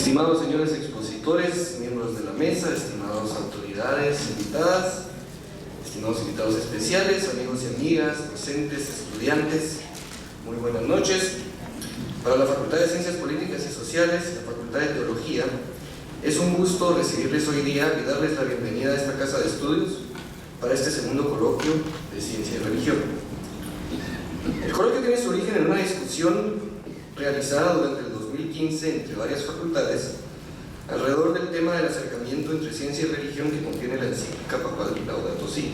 Estimados señores expositores, miembros de la mesa, estimadas autoridades invitadas, estimados invitados especiales, amigos y amigas, docentes, estudiantes, muy buenas noches. Para la Facultad de Ciencias Políticas y Sociales y la Facultad de Teología, es un gusto recibirles hoy día y darles la bienvenida a esta casa de estudios para este segundo coloquio de Ciencia y Religión. El coloquio tiene su origen en una discusión realizada durante el 2015 entre varias facultades alrededor del tema del acercamiento entre ciencia y religión que contiene la encíclica papal Laudato Si.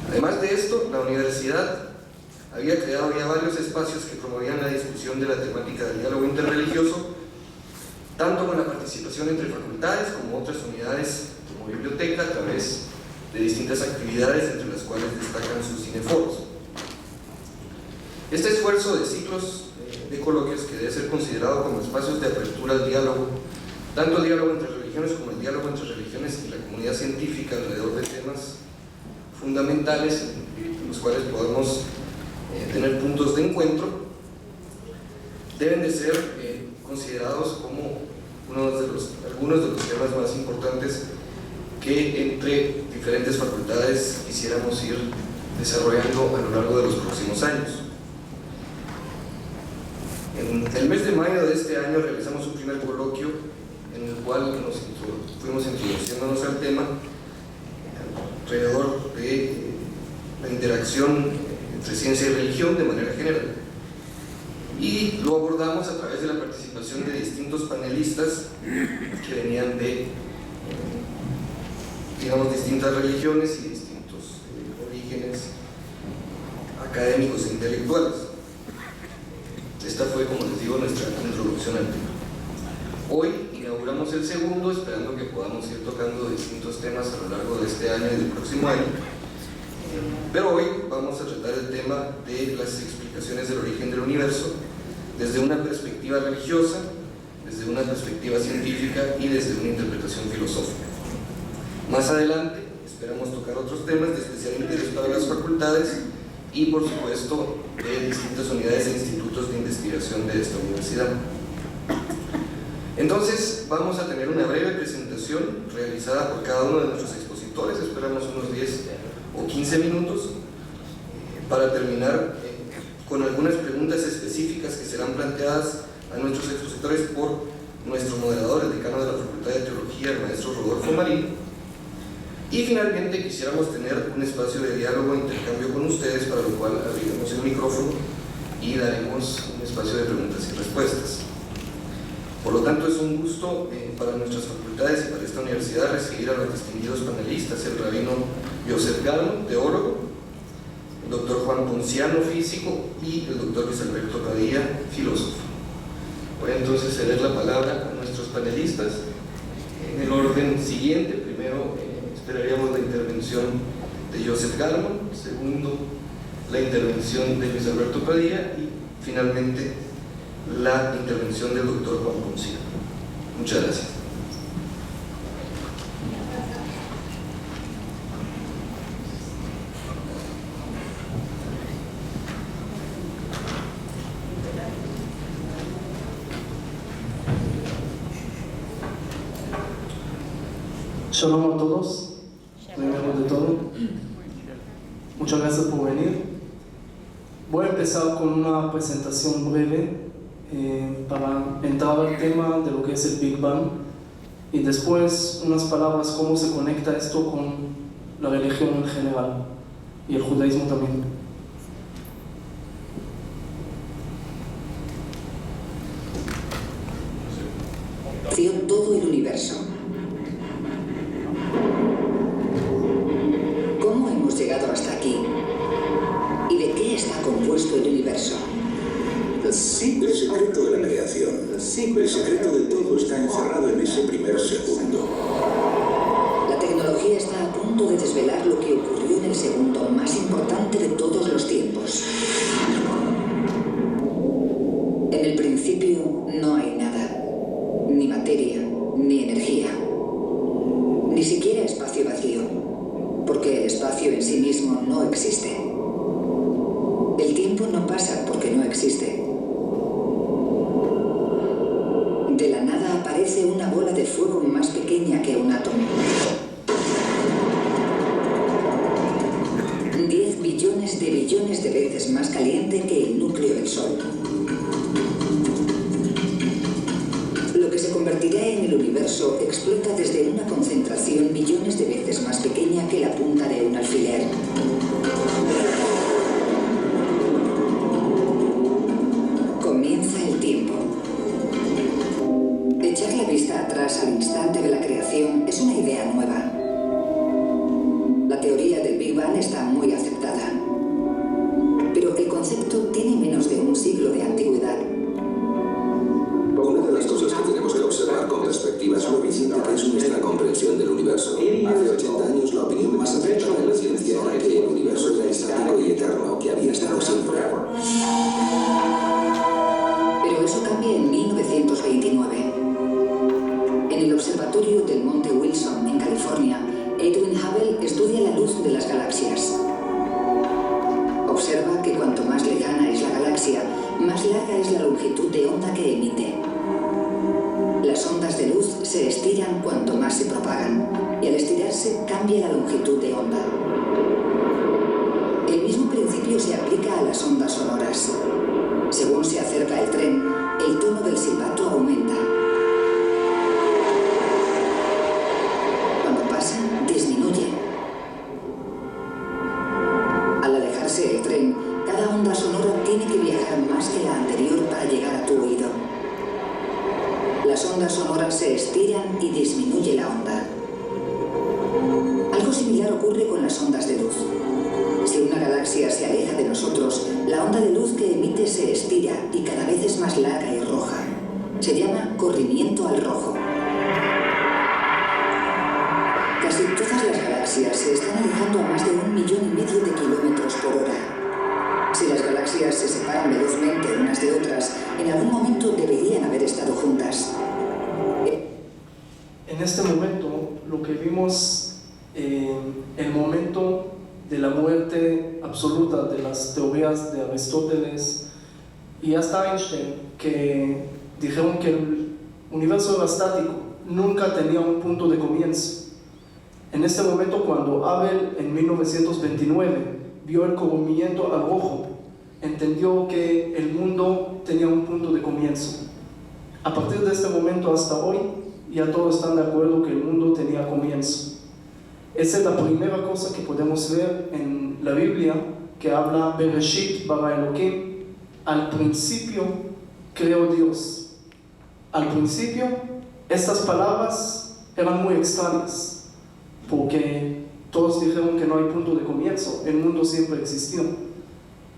Además de esto, la universidad había creado ya varios espacios que promovían la discusión de la temática del diálogo interreligioso, tanto con la participación entre facultades como otras unidades como biblioteca, a través de distintas actividades, entre las cuales destacan sus cineforos. Este esfuerzo de ciclos de coloquios, que debe ser considerado como espacios de apertura al diálogo, tanto el diálogo entre religiones como el diálogo entre religiones y la comunidad científica alrededor de temas fundamentales en los cuales podemos tener puntos de encuentro, deben de ser considerados como algunos de los temas más importantes que entre diferentes facultades quisiéramos ir desarrollando a lo largo de los próximos años. En el mes de mayo de este año realizamos un primer coloquio en el cual fuimos introduciéndonos al tema alrededor de la interacción entre ciencia y religión de manera general, y lo abordamos a través de la participación de distintos panelistas que venían de distintas religiones y distintos orígenes académicos e intelectuales. Esta fue, como les digo, nuestra introducción al tema. Hoy inauguramos el segundo, esperando que podamos ir tocando distintos temas a lo largo de este año y del próximo año. Pero hoy vamos a tratar el tema de las explicaciones del origen del universo desde una perspectiva religiosa, desde una perspectiva científica y desde una interpretación filosófica. Más adelante esperamos tocar otros temas de especial interés para las facultades y, por supuesto, de distintas unidades e institutos de investigación de esta universidad. Entonces, vamos a tener una breve presentación realizada por cada uno de nuestros expositores. Esperamos unos 10 o 15 minutos para terminar con algunas preguntas específicas que serán planteadas a nuestros expositores por nuestro moderador, el decano de la Facultad de Teología, el maestro Rodolfo Marín. Y finalmente quisiéramos tener un espacio de diálogo e intercambio con ustedes, para lo cual abriremos el micrófono y daremos un espacio de preguntas y respuestas. Por lo tanto, es un gusto para nuestras facultades y para esta universidad recibir a los distinguidos panelistas: el rabino Joseph Galmon, teólogo, el doctor Juan Ponciano, físico, y el doctor Luis Alberto Padilla, filósofo. Voy entonces a ceder la palabra a nuestros panelistas en el orden siguiente. Primero esperaríamos la intervención de Joseph Galmon, segundo la intervención de Luis Alberto Padilla y finalmente la intervención del doctor Juan Ponciano. Muchas gracias. Shalom a todos, primero de todo, muchas gracias por venir. Voy a empezar con una presentación breve para entrar al tema de lo que es el Big Bang, y después unas palabras cómo se conecta esto con la religión en general y el judaísmo también. Todo el universo. ¿Cómo hemos llegado hasta aquí? ¿Y de qué está compuesto el universo? El secreto de la creación, el secreto de todo está encerrado en ese primer segundo. La tecnología está a punto de desvelar lo que ocurrió en el segundo más importante de todos los tiempos. En el principio no hay nada, ni materia, ni energía, ni siquiera espacio vacío, porque el espacio en sí mismo no existe. El tiempo no pasa porque no existe. De la nada aparece parece una bola de fuego más pequeña que un átomo. 10 billones de veces más caliente que el núcleo del Sol. Lo que se convertirá en el universo explota desde una concentración billones de veces más pequeña que la punta de un alfiler. Comienza el tiempo. Echar la vista atrás al instante de la creación es una idea nueva. La teoría del Big Bang está muy aceptada, pero el concepto tiene menos de un siglo de antigüedad. Una de las cosas que tenemos que observar con perspectiva es lo eficiente que es nuestra comprensión del universo. Hace 80 años la opinión más aceptada en la ciencia era que el universo era estático y eterno, que había estado siempre. Pero eso cambia en 1929. En el observatorio del Monte Wilson, en California, Edwin Hubble estudia la luz de las galaxias. Observa que cuanto más lejana es la galaxia, más larga es la longitud de onda que emite. Las ondas de luz se estiran cuanto más se propagan, y al estirarse cambia la longitud de onda. El mismo principio se aplica a las ondas sonoras. Según se acerca el tren, el tono del silbato aumenta. Cuando pasa, disminuye. Al alejarse el tren, cada onda sonora tiene que viajar más que la anterior para llegar a tu oído. Las ondas sonoras se estiran y disminuye la onda. Algo similar ocurre con las ondas de luz. Si una galaxia se aleja de nosotros, la onda de luz que emite se estira y cada vez es más larga y roja. Se llama corrimiento al rojo. Casi todas las galaxias se están alejando a más de 1,5 millones de kilómetros por hora. Si las galaxias se separan velozmente unas de otras, en algún momento deberían haber estado juntas. En este momento, lo que vimos, el momento de la muerte absoluta de las teorías de Aristóteles y hasta Einstein, que dijeron que el universo era estático, nunca tenía un punto de comienzo. En este momento, cuando Hubble en 1929 vio el corrimiento al rojo, entendió que el mundo tenía un punto de comienzo. A partir de este momento hasta hoy, ya todos están de acuerdo que el mundo tenía comienzo. Esa es la primera cosa que podemos ver en la Biblia, que habla Bereshit bara Elohim, al principio creó Dios. Al principio, estas palabras eran muy extrañas, porque todos dijeron que no hay punto de comienzo, el mundo siempre existió.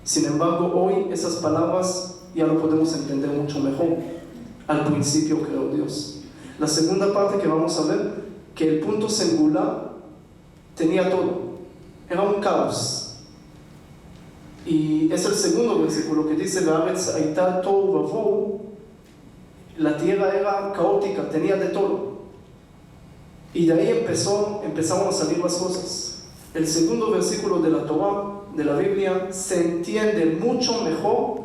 Sin embargo, hoy esas palabras ya lo podemos entender mucho mejor. Al principio creó Dios. La segunda parte que vamos a ver, que el punto singular tenía todo, era un caos. Y es el segundo versículo que dice: la tierra era caótica, tenía de todo. Y de ahí empezaron a salir las cosas. El segundo versículo de la Torah, de la Biblia, se entiende mucho mejor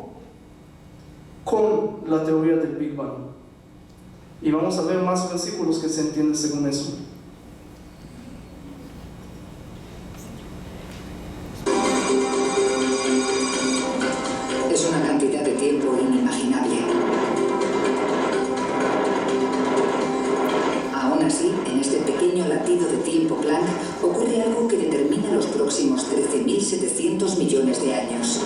con la teoría del Big Bang. Y vamos a ver más versículos que se entienden según eso. Es una cantidad de tiempo inimaginable. Aún así, en este pequeño latido de tiempo Planck ocurre algo que determina los próximos 13.700 millones de años.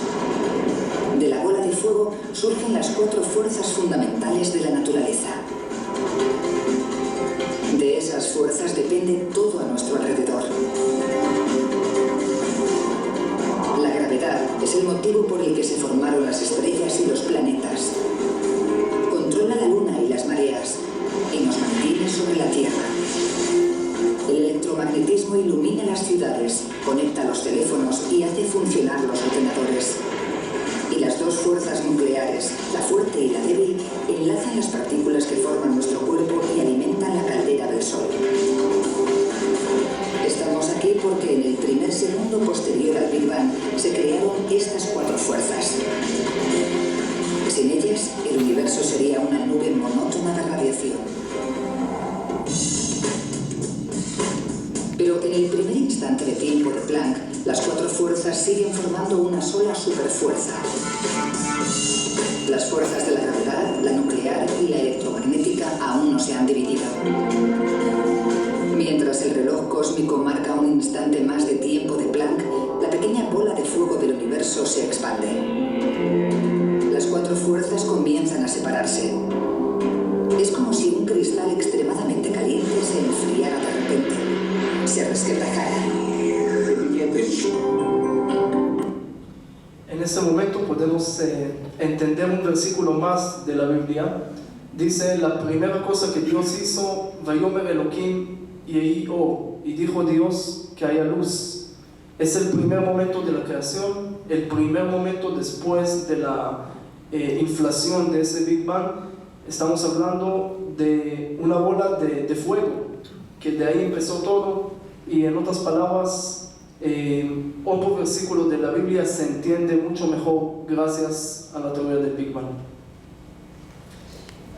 De la bola de fuego surgen las 4 fuerzas fundamentales de la naturaleza. De esas fuerzas depende todo a nuestro alrededor. La gravedad es el motivo por el que se formaron las estrellas y los planetas. Controla la luna y las mareas y nos mantiene sobre la Tierra. El electromagnetismo ilumina las ciudades, conecta los teléfonos y hace funcionar los ordenadores. Y las 2 fuerzas nucleares, la fuerte y la débil, enlazan las partículas que forman nuestro cuerpo y alimentan la caldera del Sol. Estamos aquí porque en el primer segundo posterior al Big Bang se crearon estas 4 fuerzas. Sin ellas, el universo sería una nube monótona de radiación. instante de tiempo de Planck, las cuatro fuerzas siguen formando una sola superfuerza. Las fuerzas de la gravedad, la nuclear y la electromagnética aún no se han dividido. Mientras el reloj cósmico marca un instante más de tiempo de Planck, la pequeña bola de fuego del universo se expande. Las cuatro fuerzas comienzan a separarse. Es como si un cristal extremadamente caliente se enfriara de repente. Se resquebrajara. En este momento podemos entender un versículo más de la Biblia. Dice, la primera cosa que Dios hizo, Vayomer Elohim yehi or, y dijo Dios que haya luz. Es el primer momento de la creación, el primer momento después de la inflación de ese Big Bang. Estamos hablando de una bola de fuego, que de ahí empezó todo, y en otras palabras, otro versículo de la Biblia se entiende mucho mejor gracias a la teoría del Big Bang.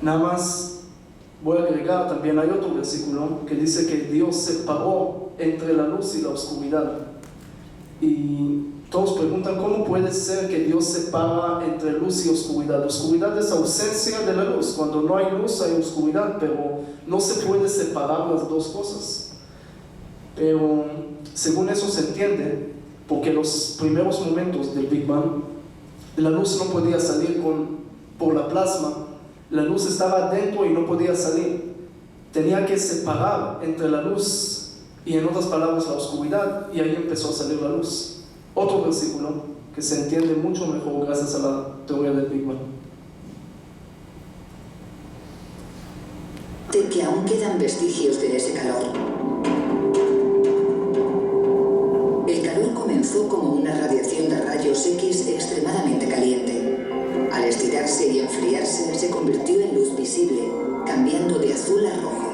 Nada más voy a agregar, también hay otro versículo que dice que Dios separó entre la luz y la oscuridad. Y todos preguntan, ¿cómo puede ser que Dios separa entre luz y oscuridad? La oscuridad es ausencia de la luz. Cuando no hay luz hay oscuridad, pero no se puede separar las dos cosas. Pero según eso se entiende, porque los primeros momentos del Big Bang, la luz no podía salir por la plasma, la luz estaba dentro y no podía salir. Tenía que separar entre la luz y, en otras palabras, la oscuridad, y ahí empezó a salir la luz. Otro versículo que se entiende mucho mejor gracias a la teoría del Big Bang. De que aún quedan vestigios de ese calor. El calor comenzó como una radiación de rayos X extremadamente caliente. Al estirarse y enfriarse, se convirtió en luz visible, cambiando de azul a rojo,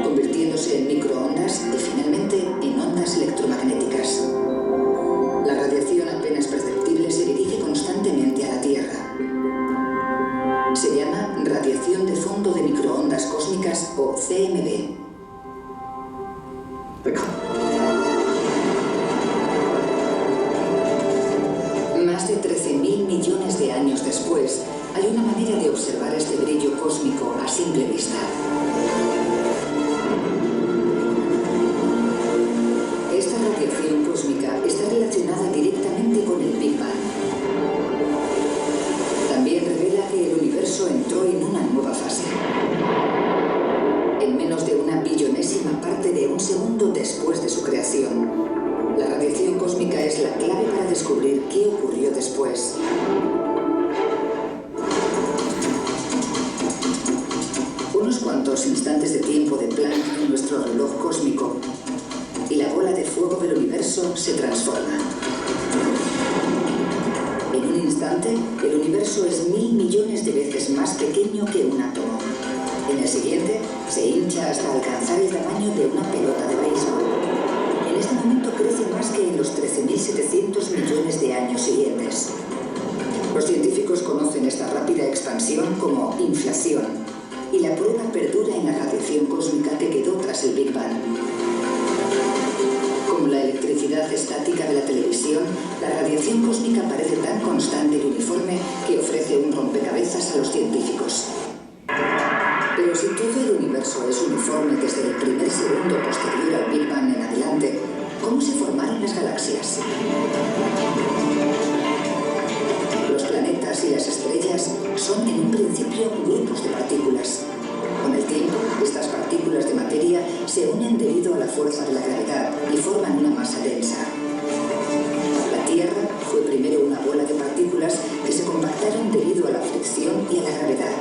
convirtiéndose en microondas y finalmente en ondas electromagnéticas. La radiación apenas perceptible se dirige constantemente a la Tierra. Se llama radiación de fondo de microondas cósmicas o CMB. Más de 13.000 millones de años después, hay una manera de observar este brillo cósmico a simple vista. Esta radiación cósmica está relacionada directamente con el Big Bang. También revela que el universo entró en una nueva fase. En menos de una billonésima parte de un segundo después de su creación, la radiación cósmica es la clave para descubrir qué ocurrió después. Unos cuantos instantes de tiempo de Planck en nuestro reloj cósmico y la bola de fuego del universo se transforma. En un instante, el universo es 1.000 millones de veces más pequeño que un átomo. En el siguiente, se hincha hasta alcanzar el tamaño de una pelota de béisbol. En este momento crece más que en los 13.700 millones de años siguientes. Los científicos conocen esta rápida expansión como inflación, y la prueba perdura en la radiación cósmica que quedó tras el Big Bang. Como la electricidad estática de la televisión, la radiación cósmica parece tan constante y uniforme que ofrece un rompecabezas a los científicos. Pero si todo el universo es uniforme desde el primer segundo posterior al Big Bang en adelante, ¿cómo se formaron las galaxias? Los planetas y las estrellas son en un principio grupos de partículas. Con el tiempo, estas partículas de materia se unen debido a la fuerza de la gravedad y forman una masa densa. La Tierra fue primero una bola de partículas que se compactaron debido a la fricción y a la gravedad.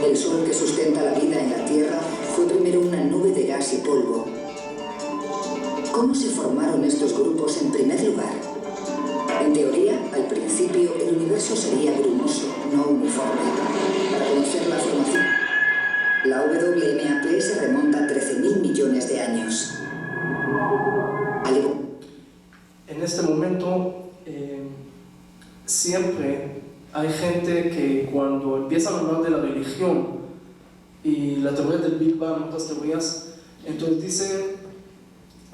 El Sol que sustenta la vida en la Tierra fue primero una nube de gas y polvo. ¿Cómo se formaron estos grupos en primer lugar? En teoría, al principio el universo sería brumoso, no uniforme. Para conocer la formación, la WMAP se remonta a 13.000 millones de años. En este momento, siempre hay gente que cuando empiezan a hablar de la religión y la teoría del Big Bang, otras teorías, entonces dicen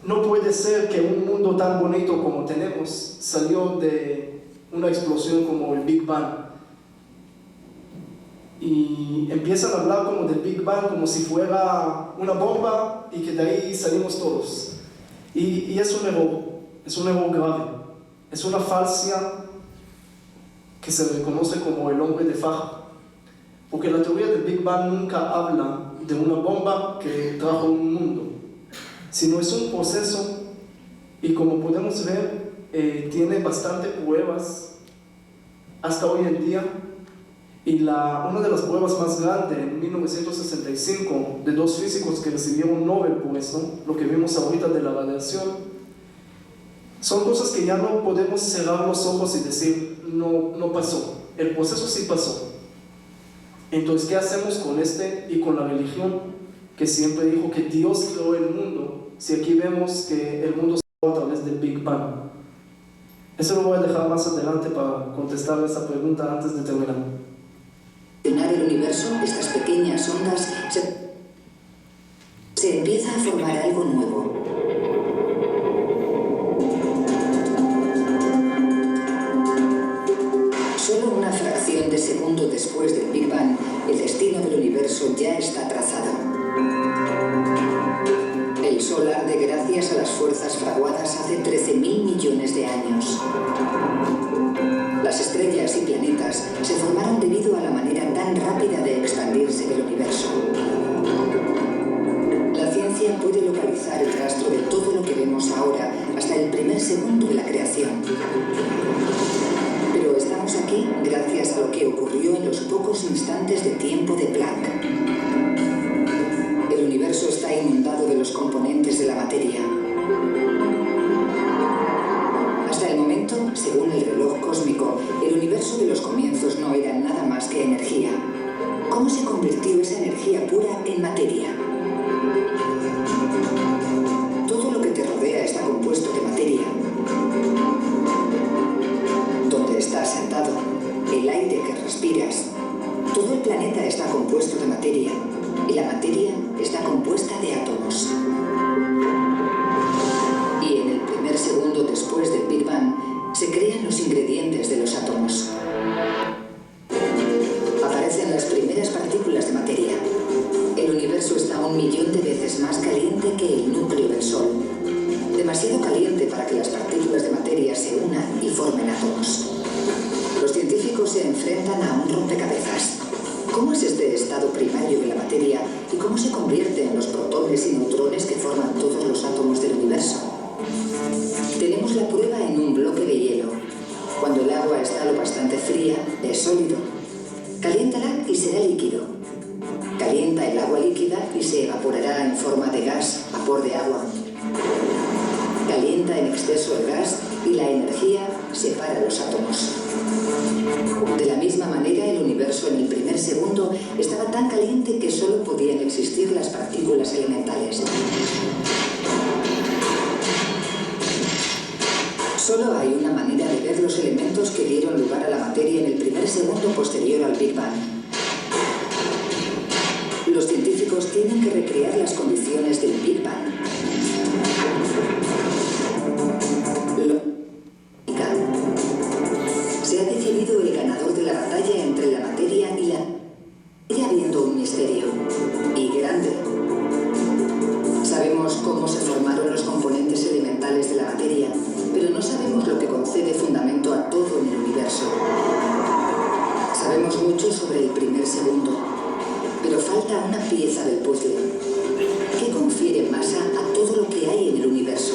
no puede ser que un mundo tan bonito como tenemos salió de una explosión como el Big Bang. Y empiezan a hablar como del Big Bang como si fuera una bomba y que de ahí salimos todos. Y es un error grave, es una falacia que se reconoce como el hombre de faja. Porque la teoría del Big Bang nunca habla de una bomba que trajo un mundo, sino es un proceso, y como podemos ver, tiene bastantes pruebas hasta hoy en día. Y una de las pruebas más grandes, en 1965, de dos físicos que recibieron Nobel por eso, lo que vimos ahorita de la radiación, son cosas que ya no podemos cerrar los ojos y decir, no pasó. El proceso sí pasó. Entonces, ¿qué hacemos con y con la religión que siempre dijo que Dios creó el mundo, si aquí vemos que el mundo se creó a través del Big Bang? Eso lo voy a dejar más adelante para contestar esa pregunta antes de terminar. El universo, estas pequeñas ondas, se empieza a formar algo nuevo. Solo una fracción de segundo después del Big Bang, el destino del universo ya está trazado. El Sol arde gracias a las fuerzas fraguadas hace 13.000 millones de años. Las estrellas y planetas se formaron debido a la manera tan rápida de expandirse del universo. La ciencia puede localizar el rastro de todo lo que vemos ahora hasta el primer segundo de la creación. Pero estamos aquí gracias a lo que ocurrió en los pocos instantes de tiempo de Planck. El universo está inundado de los componentes de la materia. Hasta el momento, según el reloj cósmico, el universo de los comienzos no era nada más que energía. ¿Cómo se convirtió esa energía pura en materia? Todo lo que te rodea está compuesto de materia. Donde estás sentado, el aire que respiras, todo el planeta está compuesto de materia, y la materia está compuesta de átomos. Y en el primer segundo después del Big Bang, se crean los ingredientes de los átomos. Aparecen las primeras partículas de materia. El universo está 1 millón de veces más caliente que el núcleo del Sol. Demasiado caliente para que las partículas de materia se unan y formen átomos. Los científicos se enfrentan a un rompecabezas. ¿Cómo es este estado primario de la materia y cómo se convierte en los protones y neutrones que forman todos los átomos del universo? Tenemos la prueba en un bloque de hielo. Cuando el agua está lo bastante fría, es sólido. Caliéntala y será líquido. Calienta el agua líquida y se evaporará en forma de gas, vapor de agua. Calienta en exceso el gas y la energía separa los átomos. De la misma manera, el universo en el primer segundo estaba tan caliente que solo podían existir las partículas elementales. Solo hay una manera de ver los elementos que dieron lugar a la materia en el primer segundo posterior al Big Bang. Los científicos tienen que recrear las condiciones del Big Bang. Se ha decidido el ganador de la batalla entre la materia y la... Sigue habiendo un misterio, y grande. Sabemos cómo se formaron los componentes elementales de la materia, pero no sabemos lo que concede fundamento a todo en el universo. Sabemos mucho sobre el primer segundo, pero falta una pieza del puzzle. ¿Qué confiere masa a todo lo que hay en el universo?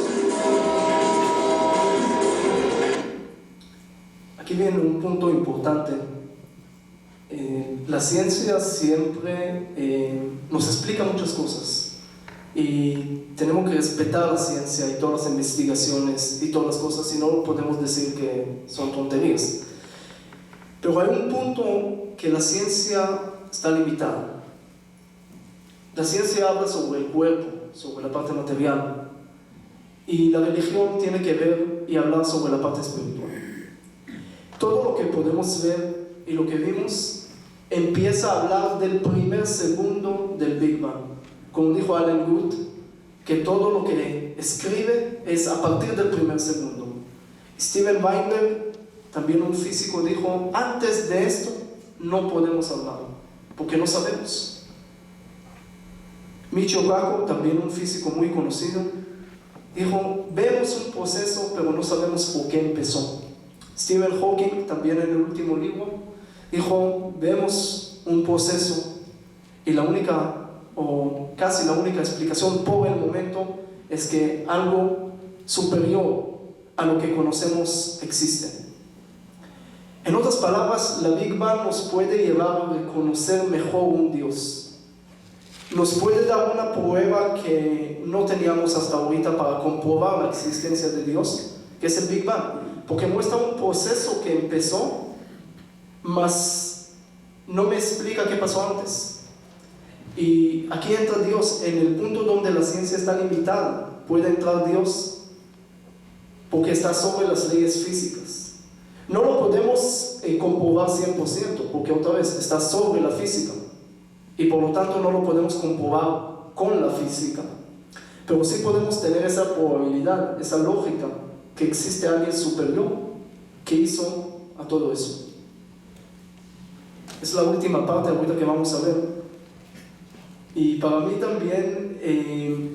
Aquí viene un punto importante. La ciencia siempre nos explica muchas cosas y tenemos que respetar la ciencia y todas las investigaciones y todas las cosas, si no podemos decir que son tonterías. Pero hay un punto que la ciencia está limitada. La ciencia habla sobre el cuerpo, sobre la parte material, y la religión tiene que ver y hablar sobre la parte espiritual. Todo lo que podemos ver y lo que vimos empieza a hablar del primer segundo del Big Bang. Como dijo Alan Guth, que todo lo que escribe es a partir del primer segundo. Steven Weinberg, también un físico, dijo, antes de esto no podemos hablar, porque no sabemos. Michio Kaku, también un físico muy conocido, dijo, vemos un proceso, pero no sabemos por qué empezó. Stephen Hawking, también en el último libro, dijo, vemos un proceso y la única, o casi la única explicación por el momento es que algo superior a lo que conocemos existe. En otras palabras, la Big Bang nos puede llevar a reconocer mejor un Dios. Nos puede dar una prueba que no teníamos hasta ahorita para comprobar la existencia de Dios, que es el Big Bang, porque muestra un proceso que empezó, mas no me explica qué pasó antes. Y aquí entra Dios en el punto donde la ciencia está limitada. Puede entrar Dios porque está sobre las leyes físicas. No lo podemos comprobar 100%, porque otra vez está sobre la física y por lo tanto no lo podemos comprobar con la física, pero sí podemos tener esa probabilidad, esa lógica que existe alguien superior que hizo a todo eso. Es la última parte ahorita que vamos a ver. Y para mí también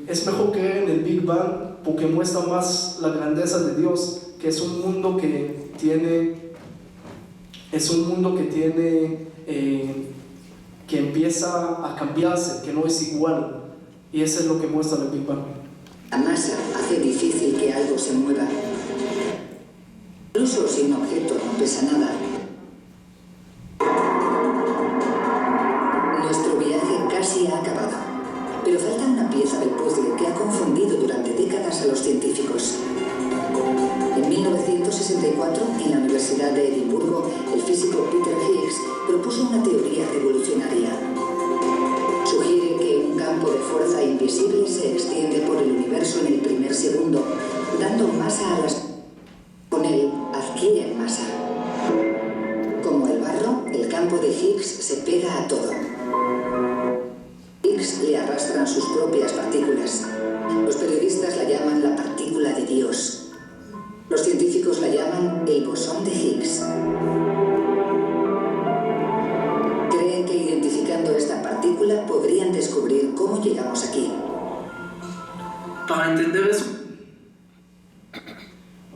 es mejor creer en el Big Bang porque muestra más la grandeza de Dios, que es un mundo que empieza a cambiarse, que no es igual, y eso es lo que muestra el Big Bang. La masa hace difícil que algo se mueva. Incluso si un objeto no pesa nada. Nuestro viaje casi ha acabado, pero falta una pieza del puzzle que ha confundido durante décadas a los científicos. En 1964, en la Universidad de Edimburgo, el físico Peter Higgs propuso una teoría revolucionaria. Sugiere que un campo de fuerza invisible se extiende por el universo en el primer segundo, dando masa a las... Con él adquieren masa. Como el barro, el campo de Higgs se pega a todo. Higgs le arrastran sus propias partículas. Los periodistas la llaman la partícula de Dios. Los científicos la llaman el bosón de Higgs. Creen que identificando esta partícula podrían descubrir cómo llegamos aquí. Para entender eso,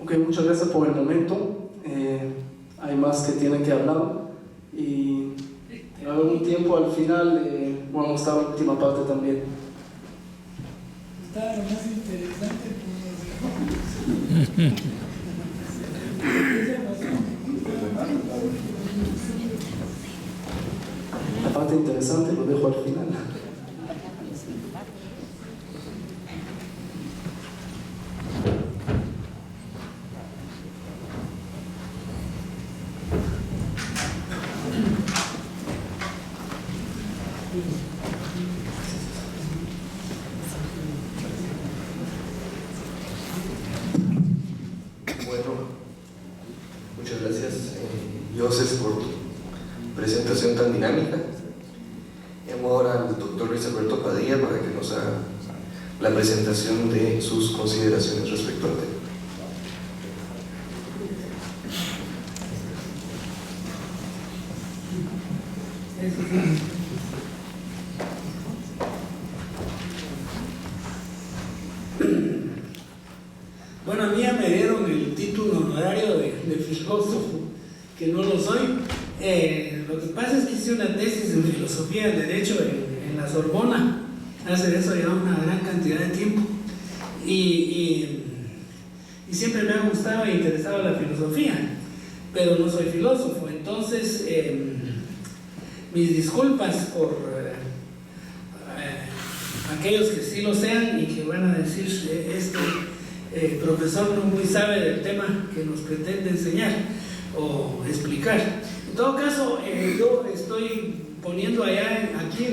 ok, muchas gracias por el momento. Hay más que tienen que hablar y va a haber un tiempo al final. Vamos a estar en la última parte también. Está lo más interesante por los La parte interesante lo dejo al final. Bueno, muchas gracias, Joseph, por tu presentación tan dinámica. Llamo ahora al doctor Luis Alberto Padilla para que nos haga la presentación de sus consideraciones respecto al tema. Bueno, a mí ya me dieron el título honorario de filósofo, que no lo soy. Lo que pasa es que hice una tesis en filosofía del derecho en la Sorbona, hace eso ya una gran cantidad de tiempo. Y siempre me ha gustado e interesado la filosofía, pero no soy filósofo. Entonces, mis disculpas por aquellos que sí lo sean y que van a decir este profesor no muy sabe del tema que nos pretende enseñar o explicar. En todo caso, yo estoy poniendo aquí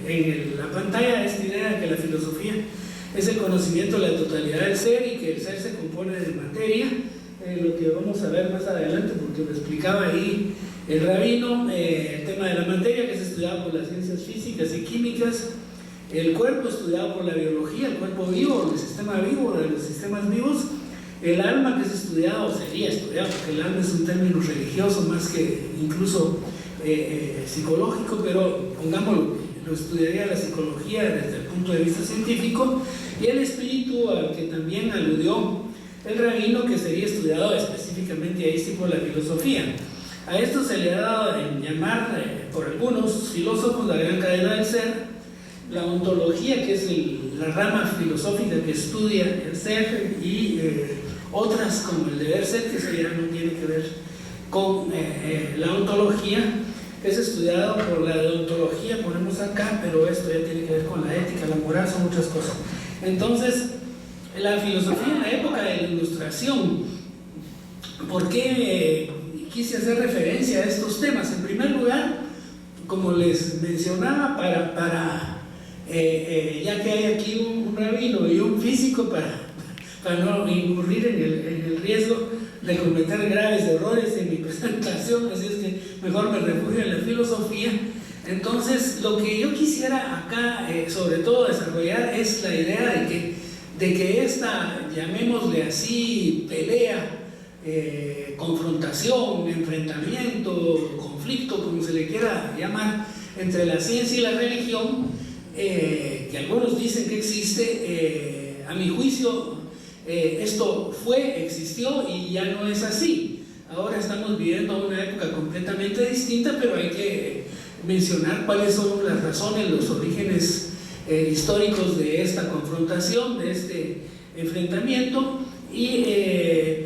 en la pantalla esta idea de que la filosofía es el conocimiento de la totalidad del ser y que el ser se compone de materia, lo que vamos a ver más adelante, porque lo explicaba ahí el rabino, el tema de la materia que es estudiado por las ciencias físicas y químicas, el cuerpo estudiado por la biología, el cuerpo vivo, el sistema vivo de los sistemas vivos, el alma que es estudiado, o sería estudiado, porque el alma es un término religioso más que incluso psicológico, pero pongámoslo, lo estudiaría la psicología desde el punto de vista científico, y el espíritu al que también aludió el rabino, que sería estudiado específicamente ahí sí por la filosofía. A esto se le ha dado en llamar por algunos filósofos la gran cadena del ser, la ontología, que es la rama filosófica que estudia el ser, y otras como el deber ser, que eso ya no tiene que ver con la ontología, que es estudiado por la deontología, ponemos acá, pero esto ya tiene que ver con la ética, la moral, son muchas cosas. Entonces, la filosofía en la época de la Ilustración, ¿por qué quise hacer referencia a estos temas? En primer lugar, como les mencionaba, ya que hay aquí un rabino y un físico, para no incurrir en el riesgo de cometer graves errores en mi presentación, así es que mejor me refugio en la filosofía. Entonces, lo que yo quisiera acá, sobre todo desarrollar, es la idea de que esta, llamémosle así, pelea, confrontación, enfrentamiento, conflicto, como se le quiera llamar, entre la ciencia y la religión, que algunos dicen que existe, a mi juicio esto existió y ya no es así. Ahora estamos viviendo una época completamente distinta, pero hay que mencionar cuáles son las razones, los orígenes históricos de esta confrontación, de este enfrentamiento, y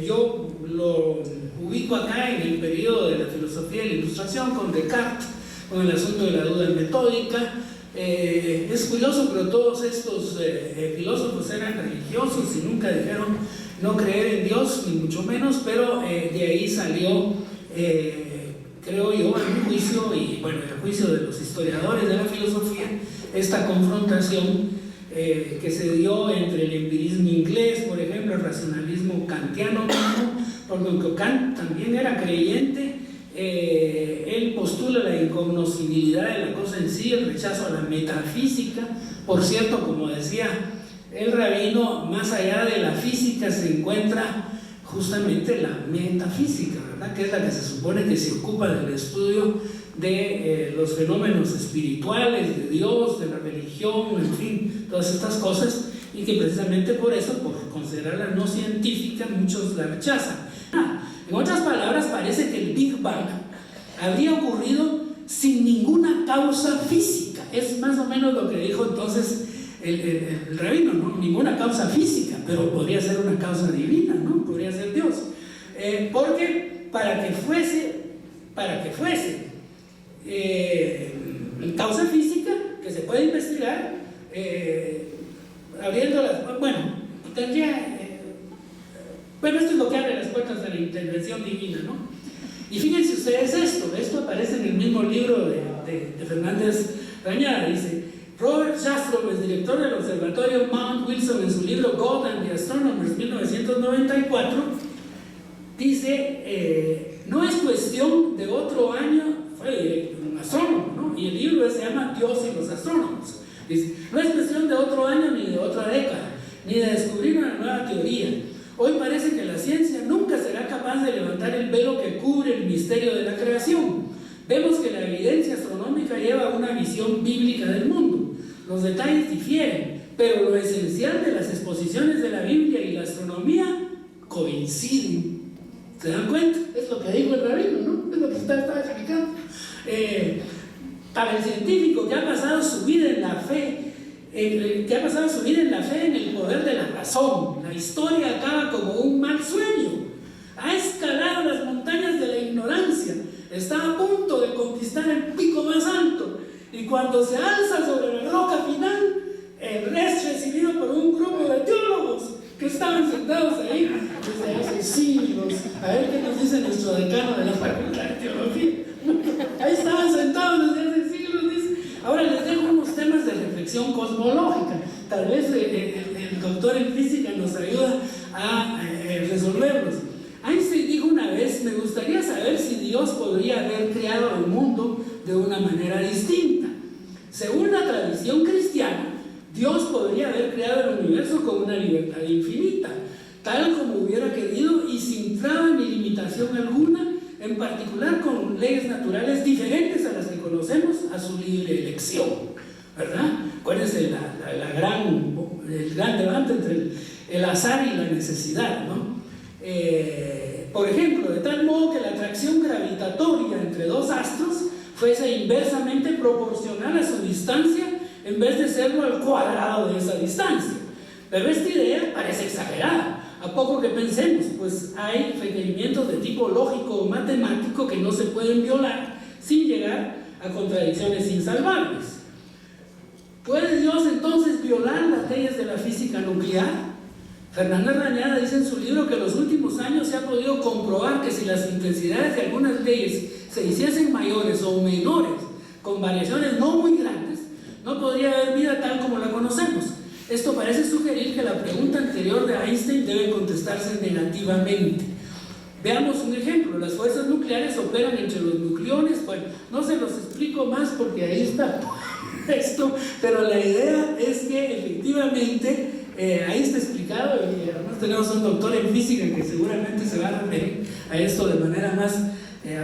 yo lo ubico acá en el periodo de la filosofía de la Ilustración, con Descartes, con el asunto de la duda metódica. Es curioso, pero todos estos filósofos eran religiosos y nunca dijeron no creer en Dios, ni mucho menos, pero de ahí salió, creo yo, a mi juicio, y bueno, a juicio de los historiadores de la filosofía, esta confrontación que se dio entre el empirismo inglés, por ejemplo, el racionalismo kantiano mismo, porque aunque Kant también era creyente, él postula la incognoscibilidad de la cosa en sí, el rechazo a la metafísica. Por cierto, como decía el rabino, más allá de la física se encuentra justamente la metafísica, ¿verdad? Que es la que se supone que se ocupa del estudio de los fenómenos espirituales, de Dios, de la religión, en fin, todas estas cosas, y que precisamente por eso, por considerarla no científica, muchos la rechazan. En otras palabras, parece que el Big Bang habría ocurrido sin ninguna causa física. Es más o menos lo que dijo entonces el rabino, ¿no? Ninguna causa física, pero podría ser una causa divina, ¿no? Podría ser Dios. Porque para que fuese causa física que se puede investigar, abriendo las... Bueno, tendría... Bueno, esto es lo que abre las puertas de la intervención divina, ¿no? Y fíjense ustedes esto aparece en el mismo libro de Fernández Rañada. Dice: Robert Jastrow, es director del observatorio Mount Wilson, en su libro God and the Astronomers, 1994, dice, no es cuestión de otro año, fue un astrónomo, ¿no? Y el libro se llama Dios y los astrónomos. Dice, no es cuestión de otro año ni de otra década, ni de descubrir una nueva teoría. Hoy parece que la ciencia nunca será capaz de levantar el velo que cubre el misterio de la creación. Vemos que la evidencia astronómica lleva una visión bíblica del mundo. Los detalles difieren, pero lo esencial de las exposiciones de la Biblia y la astronomía coinciden. ¿Se dan cuenta? Es lo que dijo el rabino, ¿no? Es lo que está explicando. Para el científico que ha pasado su vida en la fe, en el poder de la razón, la historia acaba como un mal sueño. Ha escalado las montañas de la ignorancia, está a punto de conquistar el pico más alto, y cuando se alza sobre la roca final, es recibido por un grupo de teólogos que estaban sentados ahí desde hace siglos. A ver qué nos dice nuestro decano de la Facultad de Teología. Ahí estaban sentados desde hace siglos, dice. Ahora les dejo unos temas de reflexión cosmológica. Tal vez el doctor en física nos ayuda a resolverlos. Einstein dijo una vez: me gustaría saber si Dios podría haber creado el mundo de una manera distinta. Según la tradición cristiana, Dios podría haber creado el universo con una libertad infinita, tal como hubiera querido y sin traba ni limitación alguna, en particular con leyes naturales diferentes a las que conocemos, a su libre elección, ¿verdad? Acuérdense el gran debate entre el azar y la necesidad, ¿no? Por ejemplo, de tal modo que la atracción gravitatoria entre dos astros fuese inversamente proporcional a su distancia en vez de serlo al cuadrado de esa distancia. Pero esta idea parece exagerada, a poco que pensemos, pues hay requerimientos de tipo lógico o matemático que no se pueden violar sin llegar a contradicciones insalvables. ¿Puede Dios entonces violar las leyes de la física nuclear? Fernanda Rañada dice en su libro que en los últimos años se ha podido comprobar que si las intensidades de algunas leyes se hiciesen mayores o menores, con variaciones no muy grandes, no podría haber vida tal como la conocemos. Esto parece sugerir que la pregunta anterior de Einstein debe contestarse negativamente. Veamos un ejemplo. Las fuerzas nucleares operan entre los nucleones. Bueno, no se los explico más porque ahí está esto, pero la idea es que efectivamente ahí está explicado, y además tenemos un doctor en física que seguramente se va a referir a esto de manera más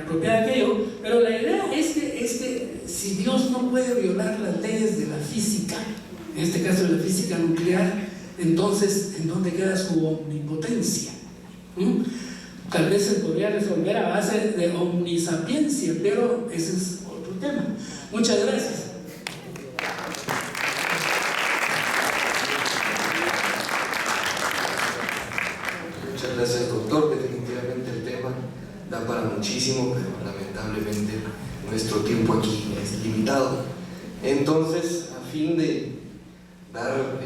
apropiada que yo, pero la idea es que si Dios no puede violar las leyes de la física, en este caso de la física nuclear, entonces ¿en dónde queda su omnipotencia? Tal vez se podría resolver a base de omnisapiencia, pero ese es otro tema. Muchas gracias. Muchas gracias, doctor. Definitivamente el tema da para muchísimo, pero lamentablemente nuestro tiempo aquí es limitado. Entonces, a fin de dar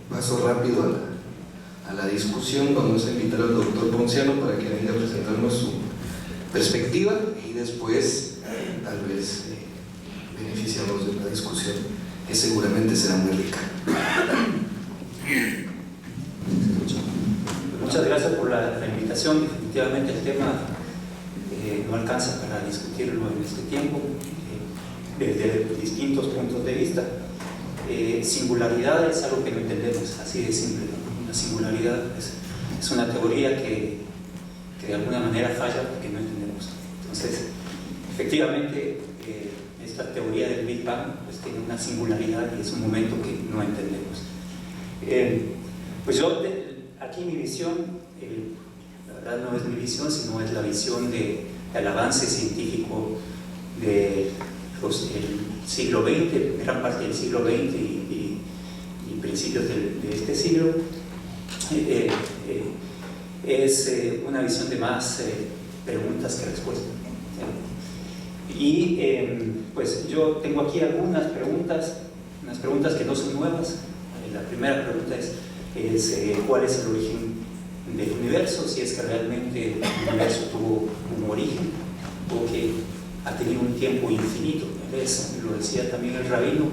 paso rápido a la discusión, vamos a invitar al doctor Ponciano para que venga a presentarnos su perspectiva y después tal vez beneficiamos de una discusión que seguramente será muy rica. Muchas gracias por la invitación. Definitivamente el tema no alcanza para discutirlo en este tiempo, desde distintos puntos de vista. Singularidad es algo que no entendemos, así de simple, ¿no? Una singularidad es una teoría que de alguna manera falla porque no entendemos. Entonces, efectivamente, esta teoría del Big Bang pues, tiene una singularidad y es un momento que no entendemos. Pues yo, aquí mi visión, la verdad no es mi visión, sino es la visión del avance científico del siglo XX, gran parte del siglo XX y principios de este siglo. Es una visión de más preguntas que respuestas. Y pues yo tengo aquí algunas preguntas, unas preguntas que no son nuevas. La primera pregunta es ¿cuál es el origen del universo? Si es que realmente el universo tuvo un origen o que ha tenido un tiempo infinito. Lo decía también el rabino,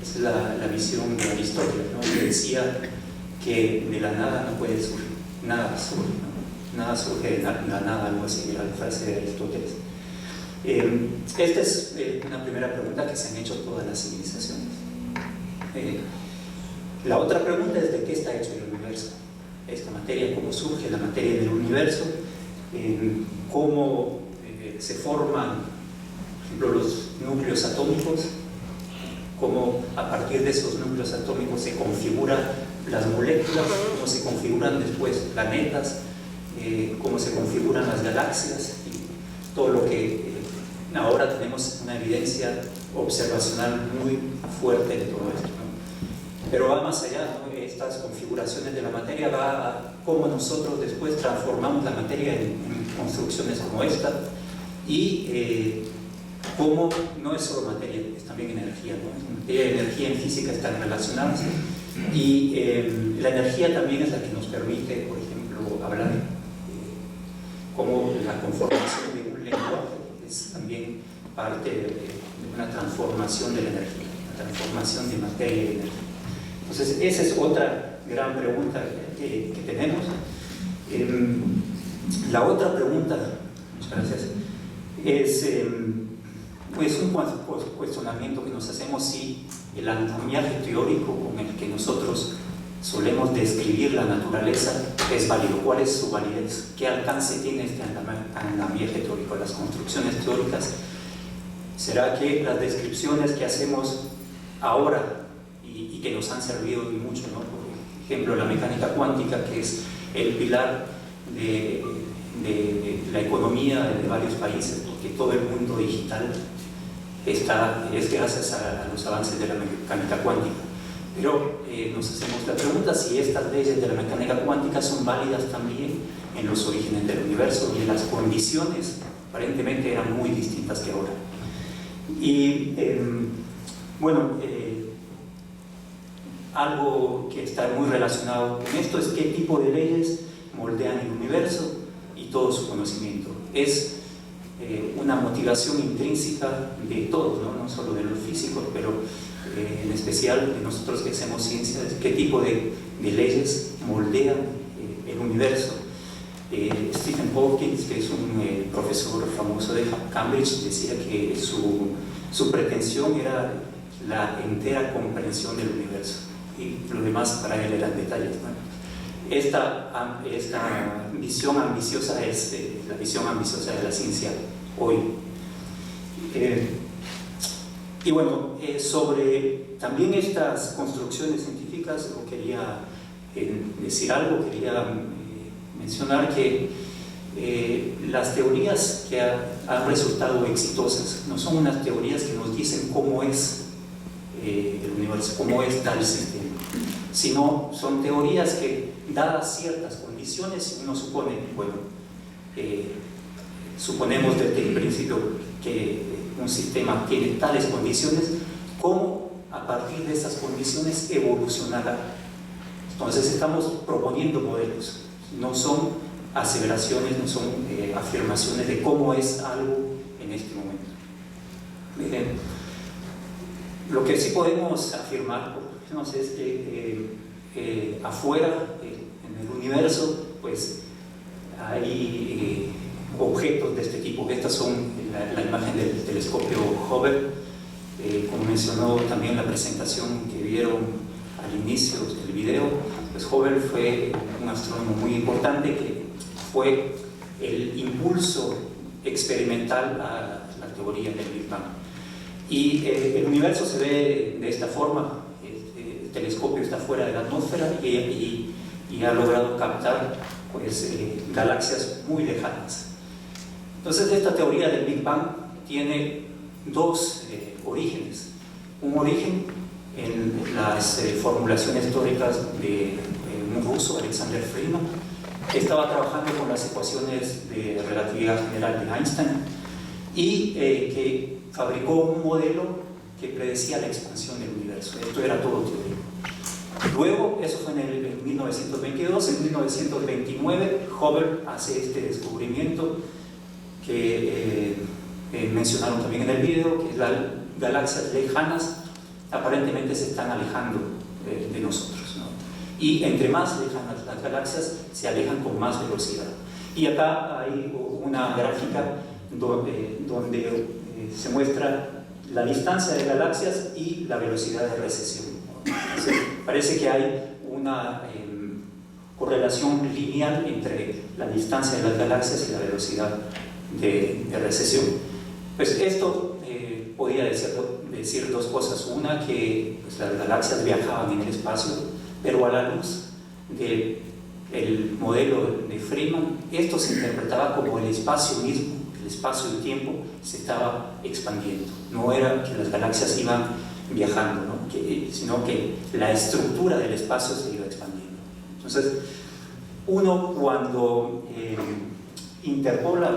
es la visión de Aristóteles, ¿no? Que decía que de la nada no puede surgir, nada surge, ¿no? Nada surge de la nada, algo así era la frase de Aristóteles. Esta es una primera pregunta que se han hecho todas las civilizaciones. La otra pregunta es de qué está hecho el universo, esta materia, cómo surge la materia del universo, cómo se forman, por ejemplo, los núcleos atómicos, cómo a partir de esos núcleos atómicos se configuran las moléculas, cómo se configuran después planetas, cómo se configuran las galaxias, y todo lo que ahora tenemos una evidencia observacional muy fuerte de todo esto, ¿no? Pero va más allá, ¿no? Estas configuraciones de la materia va a cómo nosotros después transformamos la materia en construcciones como esta y cómo no es solo materia, es también energía, ¿no? Materia y energía en física están relacionadas y la energía también es la que nos permite, por ejemplo, hablar cómo la conformación de un lenguaje es también parte de una transformación de la energía, una transformación de materia y energía. Entonces, esa es otra gran pregunta que tenemos. La otra pregunta, muchas gracias, es pues un cuestionamiento que nos hacemos si el andamiaje teórico con el que nosotros solemos describir la naturaleza es válido. ¿Cuál es su validez? ¿Qué alcance tiene este andamiaje teórico? Las construcciones teóricas. ¿Será que las descripciones que hacemos ahora y que nos han servido y mucho, ¿no? Por ejemplo, la mecánica cuántica, que es el pilar de la economía de varios países, porque todo el mundo digital es gracias a los avances de la mecánica cuántica. Pero nos hacemos la pregunta si estas leyes de la mecánica cuántica son válidas también en los orígenes del universo, y las condiciones aparentemente eran muy distintas que ahora. Y algo que está muy relacionado con esto es qué tipo de leyes moldean el universo y todo su conocimiento. Es una motivación intrínseca de todos, ¿no? No solo de los físicos, pero en especial de nosotros que hacemos ciencia, qué tipo de leyes moldean el universo. Stephen Hawking, que es un profesor famoso de Cambridge, decía que su pretensión era la entera comprensión del universo, y lo demás para él eran detalles, ¿no? Esta visión ambiciosa es la visión ambiciosa de la ciencia hoy. Y bueno, sobre también estas construcciones científicas, yo quería decir algo, quería mencionar que las teorías que han resultado exitosas no son unas teorías que nos dicen cómo es el universo, cómo es tal sistema, sino son teorías que, dadas ciertas condiciones, uno supone, suponemos desde el principio que un sistema tiene tales condiciones, cómo a partir de esas condiciones evolucionará. Entonces estamos proponiendo modelos, no son aseveraciones, no son afirmaciones de cómo es algo en este momento. Lo que sí podemos afirmar, no sé, es que afuera, en el universo, pues hay objetos de este tipo. Estas son la imagen del telescopio Hubble, como mencionó también la presentación que vieron al inicio del video. Pues Hubble fue un astrónomo muy importante que fue el impulso experimental a la teoría del Big Bang. Y el universo se ve de esta forma. El telescopio está fuera de la atmósfera y ha logrado captar pues, galaxias muy lejanas. Entonces, esta teoría del Big Bang tiene dos orígenes. Un origen en las formulaciones teóricas de un ruso, Alexander Friedman, que estaba trabajando con las ecuaciones de relatividad general de Einstein y que fabricó un modelo que predecía la expansión del universo. Esto era todo teórico. Luego, eso fue en 1922, en 1929 Hubble hace este descubrimiento que mencionaron también en el video, que las galaxias lejanas aparentemente se están alejando de nosotros, ¿no? Y entre más lejanas las galaxias, se alejan con más velocidad. Y acá hay una gráfica donde se muestra la distancia de galaxias y la velocidad de recesión, ¿no? Entonces, parece que hay una correlación lineal entre la distancia de las galaxias y la velocidad de recesión. Pues esto podría decir dos cosas. Una, que pues, las galaxias viajaban en el espacio, pero a la luz del modelo de Friedman, esto se interpretaba como el espacio mismo, el espacio y el tiempo se estaba expandiendo. No era que las galaxias iban viajando, ¿no? Sino que la estructura del espacio se iba expandiendo. Entonces, uno cuando interpola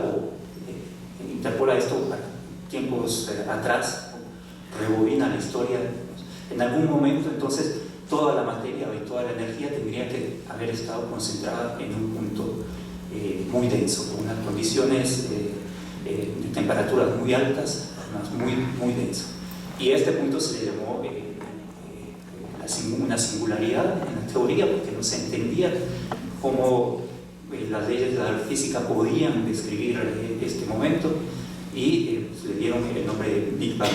esto a tiempos atrás, rebobina la historia, en algún momento entonces toda la materia y toda la energía tendría que haber estado concentrada en un punto muy denso, con unas condiciones de temperaturas muy altas, además muy denso. Y a este punto se le llamó una singularidad en la teoría, porque no se entendía cómo las leyes de la física podían describir este momento, y le dieron el nombre de Big Bang.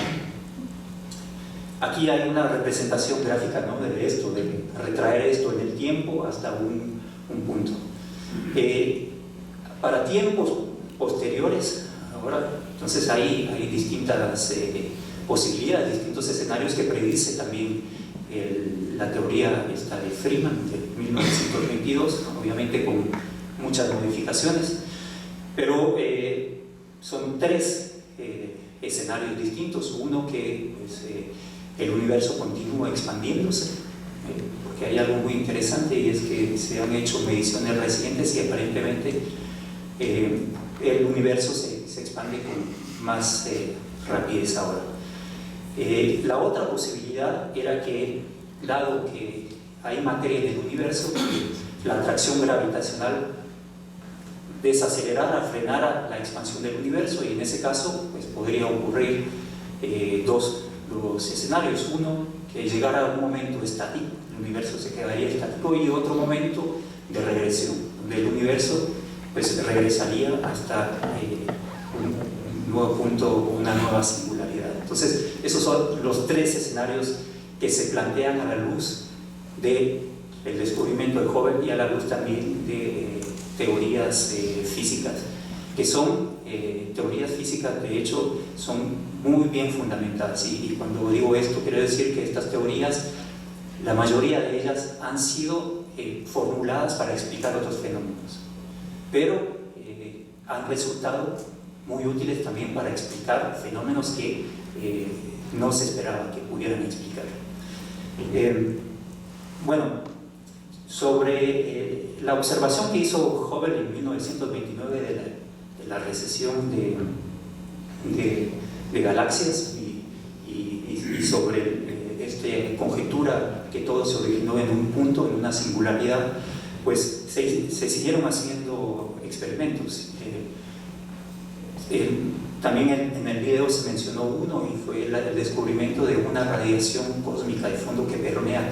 aquí hay una representación gráfica, ¿no?, de esto, de retraer esto en el tiempo hasta un punto. Para tiempos posteriores, ahora, entonces hay distintas posibilidades, distintos escenarios que predice también la teoría esta de Freeman de 1922, obviamente con muchas modificaciones, pero son tres escenarios distintos. Uno que pues, el universo continúa expandiéndose, porque hay algo muy interesante, y es que se han hecho mediciones recientes y aparentemente el universo se expande con más rapidez ahora. La otra posibilidad era que, dado que hay materia en el universo, la atracción gravitacional desacelerara, frenara la expansión del universo, y en ese caso pues, podría ocurrir dos escenarios. Uno, que llegara a un momento estático, el universo se quedaría estático, y otro momento de regresión, donde el universo pues, regresaría hasta un nuevo punto, una nueva singularidad. Entonces, esos son los tres escenarios que se plantean a la luz del descubrimiento de Hubble y a la luz también de teorías físicas, que son teorías físicas, de hecho, son muy bien fundamentadas. Y cuando digo esto, quiero decir que estas teorías, la mayoría de ellas han sido formuladas para explicar otros fenómenos, pero han resultado muy útiles también para explicar fenómenos que no se esperaba que pudieran explicar. Bueno, sobre la observación que hizo Hubble en 1929 de la recesión de galaxias y sobre esta conjetura que todo se originó en un punto, en una singularidad, pues se siguieron haciendo experimentos. También en el video se mencionó uno, y fue el descubrimiento de una radiación cósmica de fondo que permea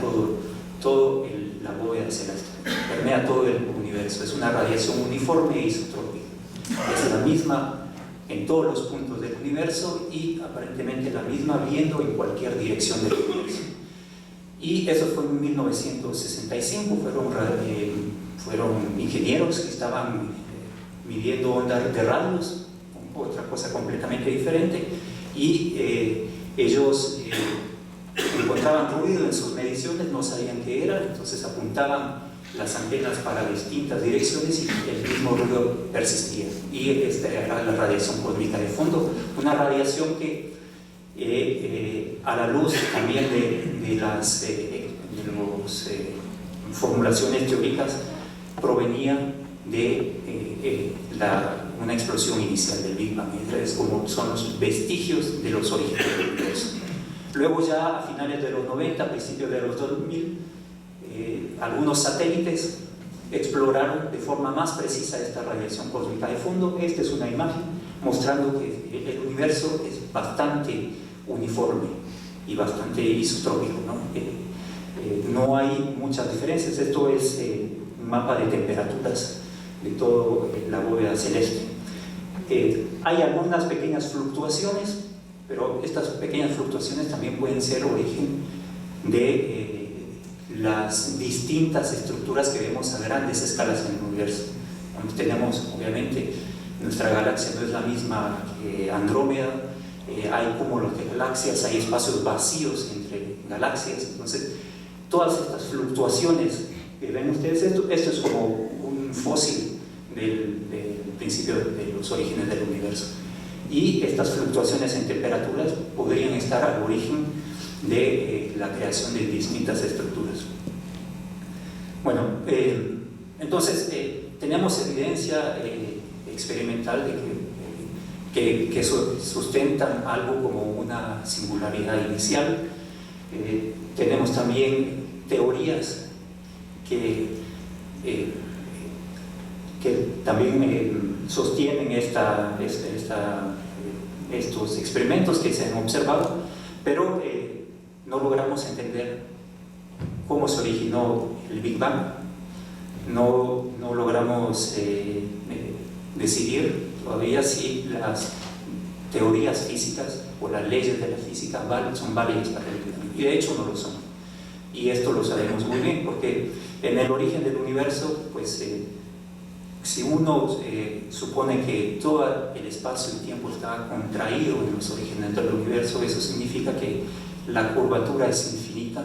todo la bóveda celeste, permea todo el universo. Es una radiación uniforme e isotrópica, es la misma en todos los puntos del universo y aparentemente la misma viendo en cualquier dirección del universo. Y eso fue en 1965, fueron ingenieros que estaban midiendo ondas de radios, otra cosa completamente diferente, y ellos encontraban ruido en sus mediciones, no sabían qué era, entonces apuntaban las antenas para distintas direcciones y el mismo ruido persistía. Y esta era la radiación cósmica de fondo, una radiación que a la luz también de las formulaciones teóricas provenía de una explosión inicial del Big Bang. Es como son los vestigios de los orígenes del universo. Luego ya a finales de los 90, a principios de los 2000, algunos satélites exploraron de forma más precisa esta radiación cósmica de fondo. Esta es una imagen mostrando que el universo es bastante uniforme y bastante isotrópico, ¿no? No hay muchas diferencias. Esto es un mapa de temperaturas de toda la bóveda celeste. Hay algunas pequeñas fluctuaciones, pero estas pequeñas fluctuaciones también pueden ser origen de las distintas estructuras que vemos a grandes escalas en el universo. Tenemos, obviamente, nuestra galaxia no es la misma que Andrómeda, hay cúmulos de galaxias, hay espacios vacíos entre galaxias. Entonces, todas estas fluctuaciones que ven ustedes, esto es como un fósil del principio de los orígenes del universo. Y estas fluctuaciones en temperaturas podrían estar al origen de la creación de distintas estructuras. Bueno, entonces tenemos evidencia experimental de que sustentan algo como una singularidad inicial. Tenemos también teorías que también sostienen estos experimentos que se han observado, pero no logramos entender cómo se originó el Big Bang, no logramos decidir todavía si las teorías físicas o las leyes de la física son válidas para el Big Bang. y de hecho no lo son. Y esto lo sabemos muy bien, porque en el origen del universo, pues si uno supone que todo el espacio y tiempo está contraído en los orígenes del universo, eso significa que la curvatura es infinita,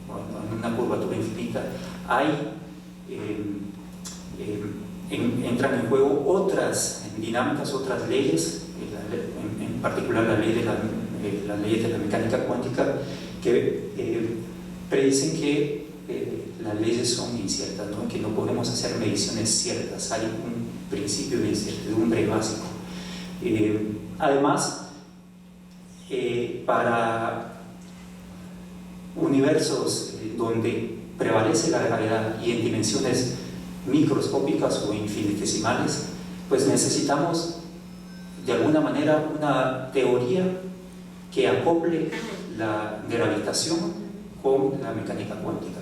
bueno, en una curvatura infinita hay, entran en juego otras dinámicas, otras leyes, en particular las leyes de la mecánica cuántica, que predicen que las leyes son inciertas, ¿no? Que no podemos hacer mediciones ciertas, hay un principio de incertidumbre básico. Además, para universos donde prevalece la gravedad y en dimensiones microscópicas o infinitesimales, pues necesitamos de alguna manera una teoría que acople la gravitación con la mecánica cuántica.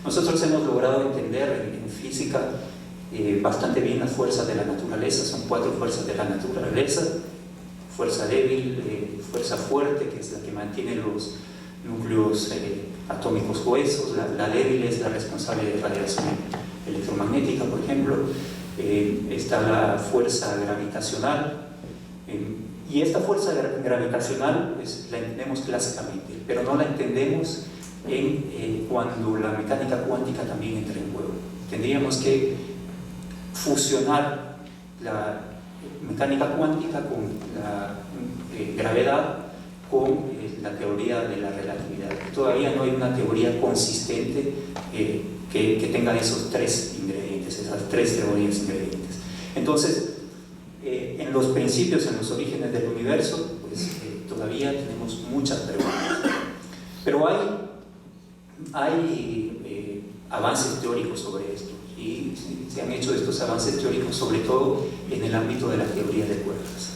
Nosotros hemos logrado entender en física bastante bien las fuerzas de la naturaleza. Son 4 fuerzas de la naturaleza: fuerza débil, fuerza fuerte, que es la que mantiene los núcleos atómicos gruesos; la débil es la responsable de radiación electromagnética, por ejemplo; está la fuerza gravitacional, y esta fuerza gravitacional pues la entendemos clásicamente, pero no la entendemos cuando la mecánica cuántica también entra en juego. Tendríamos que fusionar la mecánica cuántica con la gravedad, con la teoría de la relatividad. Todavía no hay una teoría consistente que tenga esos 3 ingredientes, esas 3 teorías ingredientes. Entonces, en los principios, en los orígenes del universo, pues todavía tenemos muchas preguntas. Pero hay avances teóricos sobre esto, y se han hecho estos avances teóricos sobre todo en el ámbito de la teoría de cuerdas.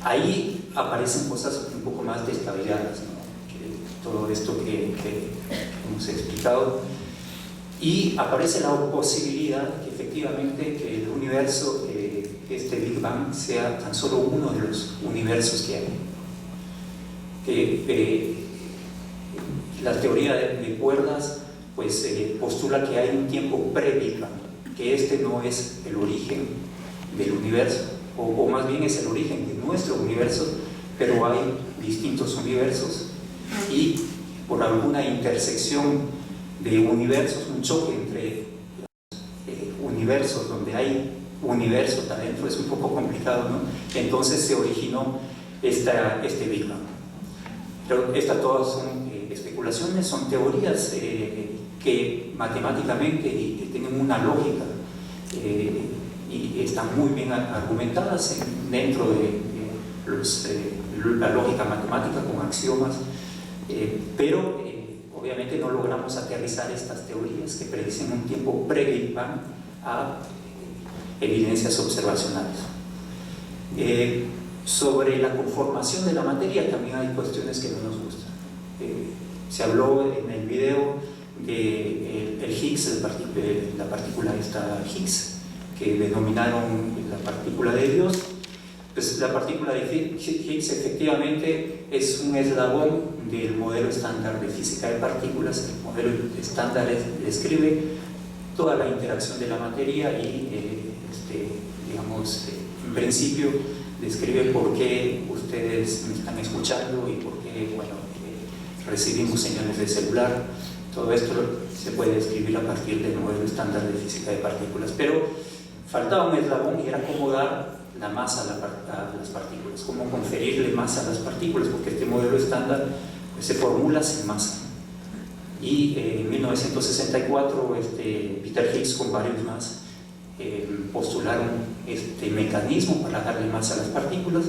Ahí aparecen cosas un poco más descabelladas, ¿no? Todo esto que hemos explicado, y aparece la posibilidad que efectivamente que el universo, este Big Bang, sea tan solo uno de los universos que hay. La teoría de cuerdas pues postula que hay un tiempo pre-Big Bang, que este no es el origen del universo, o más bien es el origen de nuestro universo, pero hay distintos universos, y por alguna intersección de universos, un choque entre universos donde hay universos adentro, es un poco complicado, ¿no? Entonces se originó este Big Bang. Pero estas todas son especulaciones, son teorías que matemáticamente y tienen una lógica y están muy bien argumentadas dentro de la lógica matemática con axiomas, pero obviamente no logramos aterrizar estas teorías que predicen un tiempo pre-Big Bang a evidencias observacionales. Sobre la conformación de la materia también hay cuestiones que no nos gustan. Se habló en el video del Higgs, la partícula esta Higgs, que denominaron la partícula de Dios. Pues la partícula de Higgs efectivamente es un eslabón del modelo estándar de física de partículas. El modelo estándar describe toda la interacción de la materia y, digamos, en principio describe por qué ustedes me están escuchando y por qué, bueno, recibimos señales de celular. Todo esto se puede describir a partir del modelo estándar de física de partículas, pero faltaba un eslabón y era cómo dar la masa a las partículas, cómo conferirle masa a las partículas, porque este modelo estándar pues, se formula sin masa. Y en 1964 Peter Higgs con varios más postularon este mecanismo para darle masa a las partículas,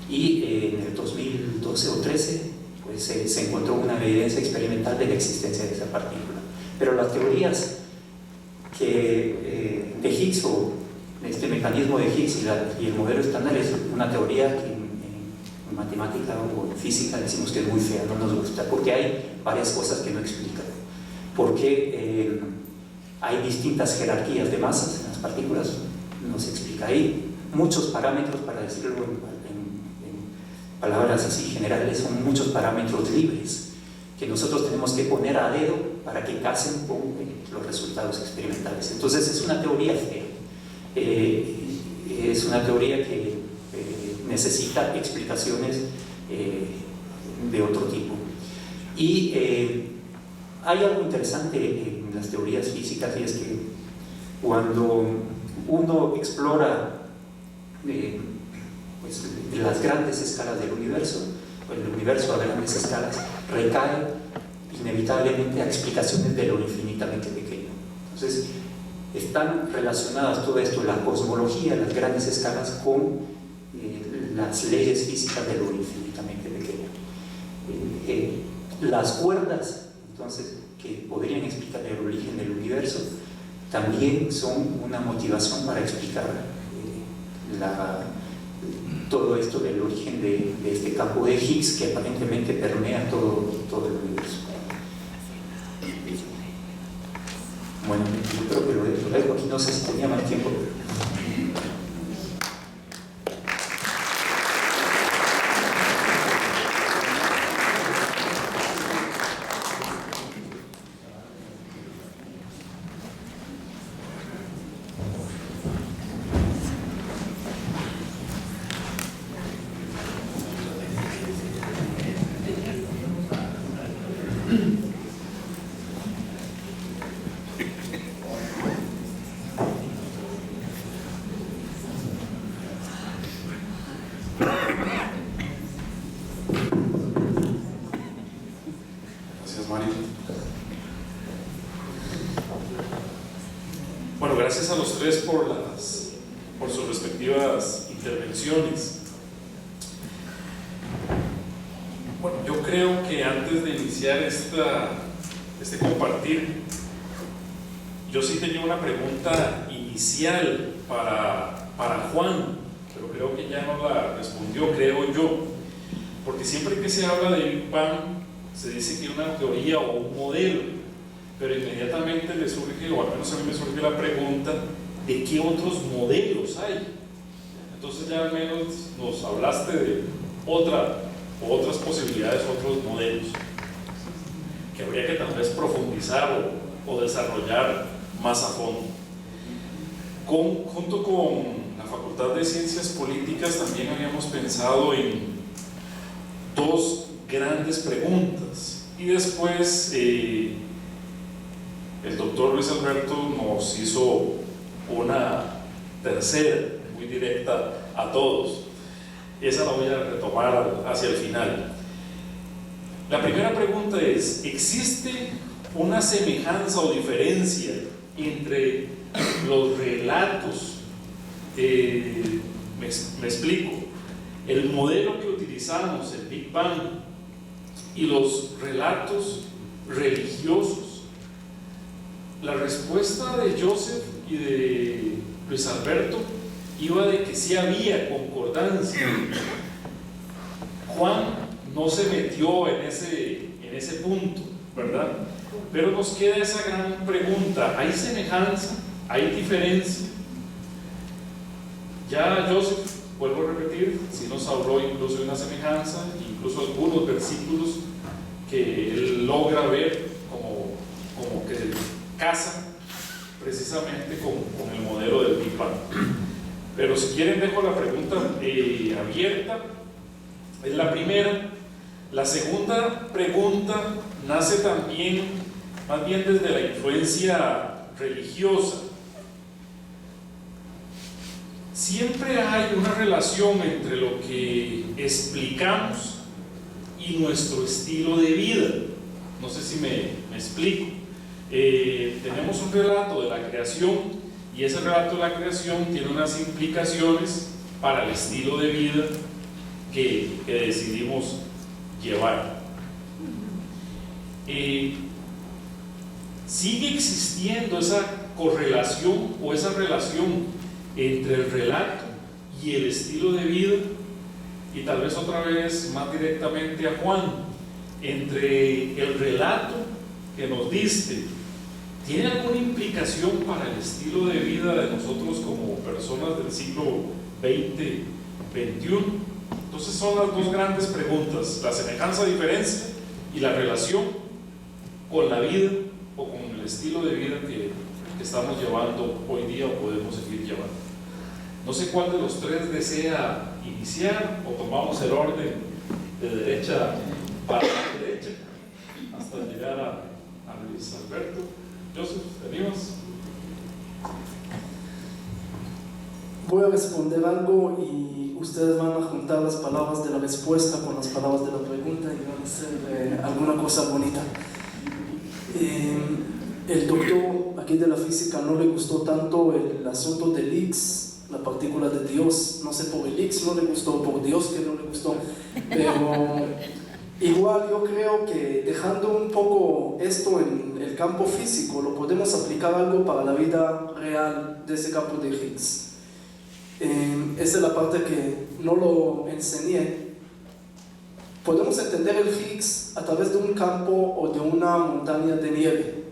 y en el 2012 o 13 pues, se encontró una evidencia experimental de la existencia de esa partícula. Pero las teorías de Higgs, o este mecanismo de Higgs y el modelo estándar, es una teoría que en matemática o en física decimos que es muy fea, no nos gusta, porque hay varias cosas que no explican. Porque hay distintas jerarquías de masas en las partículas, no se explica. Hay muchos parámetros, para decirlo en palabras así generales, son muchos parámetros libres que nosotros tenemos que poner a dedo para que casen con los resultados experimentales. Entonces es una teoría fea, es una teoría que necesita explicaciones de otro tipo. Y hay algo interesante en las teorías físicas, y es que cuando uno explora pues, las grandes escalas del universo, el universo a grandes escalas recae inevitablemente a explicaciones de lo infinitamente pequeño. Entonces, están relacionadas todo esto, la cosmología, las grandes escalas, con las leyes físicas de lo infinitamente pequeño. Las cuerdas, entonces, que podrían explicar el origen del universo, también son una motivación para explicar todo esto del origen de este campo de Higgs que aparentemente permea todo el universo. Bueno, yo creo que lo dejo aquí, no sé si tenía más tiempo. Gracias a los tres por sus respectivas intervenciones. Bueno, yo creo que antes de iniciar este compartir, yo sí tenía una pregunta inicial para Juan, pero creo que ya no la respondió, creo yo, porque siempre que se habla de Big Bang se dice que hay una teoría o un modelo, pero inmediatamente le surge, o al menos a mí me surge la pregunta, ¿de qué otros modelos hay? Entonces ya al menos nos hablaste de otras posibilidades, otros modelos, que habría que tal vez profundizar o desarrollar más a fondo. Junto con la Facultad de Ciencias Políticas también habíamos pensado en dos grandes preguntas, y después el doctor Luis Alberto nos hizo una tercera, muy directa a todos. Esa la voy a retomar hacia el final. La primera pregunta es: ¿existe una semejanza o diferencia entre los relatos? Me explico. El modelo que utilizamos, el Big Bang, y los relatos religiosos. La respuesta de Joseph y de Luis Alberto iba de que sí había concordancia. Juan no se metió en ese punto, ¿verdad? Pero nos queda esa gran pregunta: ¿hay semejanza? ¿Hay diferencia? Ya Joseph, vuelvo a repetir, sí nos habló incluso de una semejanza, incluso algunos versículos que él logra ver como que casa precisamente con el modelo del Big Bang. Pero si quieren dejo la pregunta abierta. Es la primera. La segunda pregunta nace también, más bien desde la influencia religiosa. Siempre hay una relación entre lo que explicamos y nuestro estilo de vida. No sé si me explico. Tenemos un relato de la creación, y ese relato de la creación tiene unas implicaciones para el estilo de vida que decidimos llevar. Sigue existiendo esa correlación o esa relación entre el relato y el estilo de vida, y tal vez otra vez más directamente a Juan, entre el relato que nos diste, ¿tiene alguna implicación para el estilo de vida de nosotros como personas del siglo XX, XXI? Entonces son las dos grandes preguntas: la semejanza, diferencia, y la relación con la vida o con el estilo de vida que estamos llevando hoy día o podemos seguir llevando. No sé cuál de los tres desea iniciar o tomamos el orden de derecha para la derecha hasta llegar a Luis Alberto. Joseph, ¿te animas? Voy a responder algo y ustedes van a juntar las palabras de la respuesta con las palabras de la pregunta y van a hacer alguna cosa bonita. El doctor aquí de la física no le gustó tanto el asunto del Higgs, la partícula de Dios. No sé, por el Higgs no le gustó, por Dios que no le gustó, pero igual yo creo que dejando un poco esto en el campo físico, lo podemos aplicar algo para la vida real de ese campo de Higgs. Esa es la parte que no lo enseñé. Podemos entender el Higgs a través de un campo o de una montaña de nieve.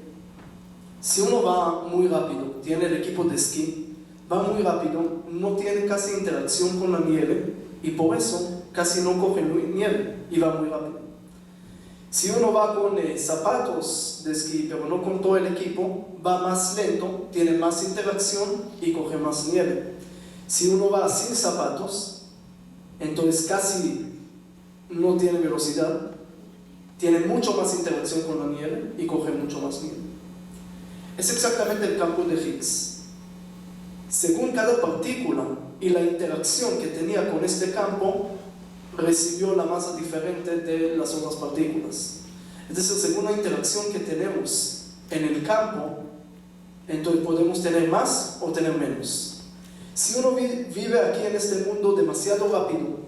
Si uno va muy rápido, tiene el equipo de esquí, va muy rápido, no tiene casi interacción con la nieve y por eso casi no coge nieve y va muy rápido. Si uno va con zapatos de esquí pero no con todo el equipo, va más lento, tiene más interacción y coge más nieve. Si uno va sin zapatos, entonces casi no tiene velocidad, tiene mucho más interacción con la nieve y coge mucho más nieve. Es exactamente el campo de Higgs. Según cada partícula y la interacción que tenía con este campo, recibió la masa diferente de las otras partículas. Es decir, según la interacción que tenemos en el campo, entonces podemos tener más o tener menos. Si uno vive aquí en este mundo demasiado rápido,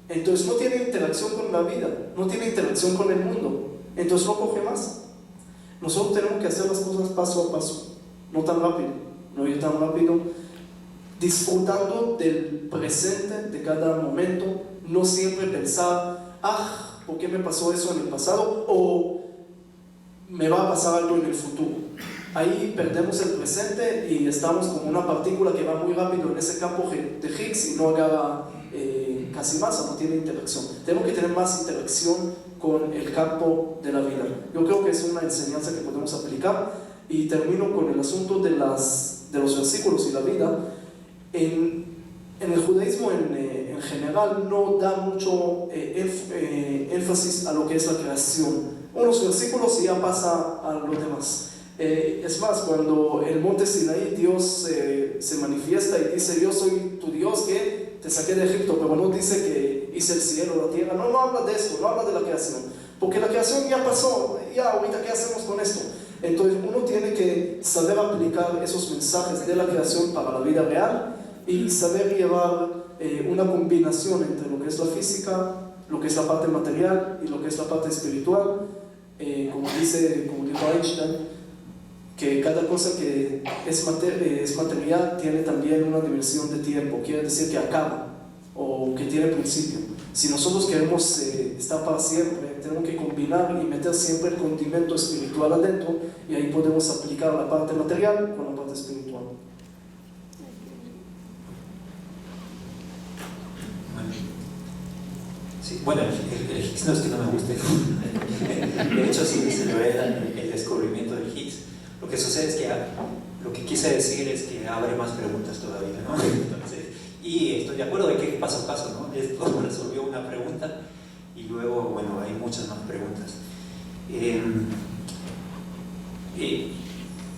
entonces no tiene interacción con la vida, no tiene interacción con el mundo, entonces no coge más. Nosotros tenemos que hacer las cosas paso a paso, no tan rápido, no ir tan rápido, disfrutando del presente de cada momento, no siempre pensar, ¿por qué me pasó eso en el pasado? O me va a pasar algo en el futuro. Ahí perdemos el presente y estamos como una partícula que va muy rápido en ese campo de Higgs y no agarra casi masa, no tiene interacción. Tenemos que tener más interacción con el campo de la vida. Yo creo que es una enseñanza que podemos aplicar y termino con el asunto de los versículos y la vida. En el judaísmo en general no da mucho énfasis a lo que es la creación. Unos versículos y ya pasa a lo demás. Es más, cuando en el monte Sinaí Dios se manifiesta y dice: yo soy tu Dios que te saqué de Egipto, pero no dice que hice el cielo, la tierra. No habla de esto, no habla de la creación, porque la creación ya pasó. Ya ahorita, ¿qué hacemos con esto? Entonces uno tiene que saber aplicar esos mensajes de la creación para la vida real y saber llevar una combinación entre lo que es la física, lo que es la parte material y lo que es la parte espiritual. Como dijo Einstein, que cada cosa que es material tiene también una dimensión de tiempo, quiere decir que acaba o que tiene principio. Si nosotros queremos estar para siempre, tenemos que combinar y meter siempre el condimento espiritual adentro, y ahí podemos aplicar la parte material con la parte espiritual. Sí, bueno, el Higgs no es que no me guste. De hecho, sí celebré el descubrimiento del Higgs. Lo que sucede es que lo que quise decir es que abre más preguntas todavía, ¿no? Entonces, y estoy de acuerdo de que paso a paso, ¿no? Esto resolvió una pregunta y luego, bueno, hay muchas más preguntas.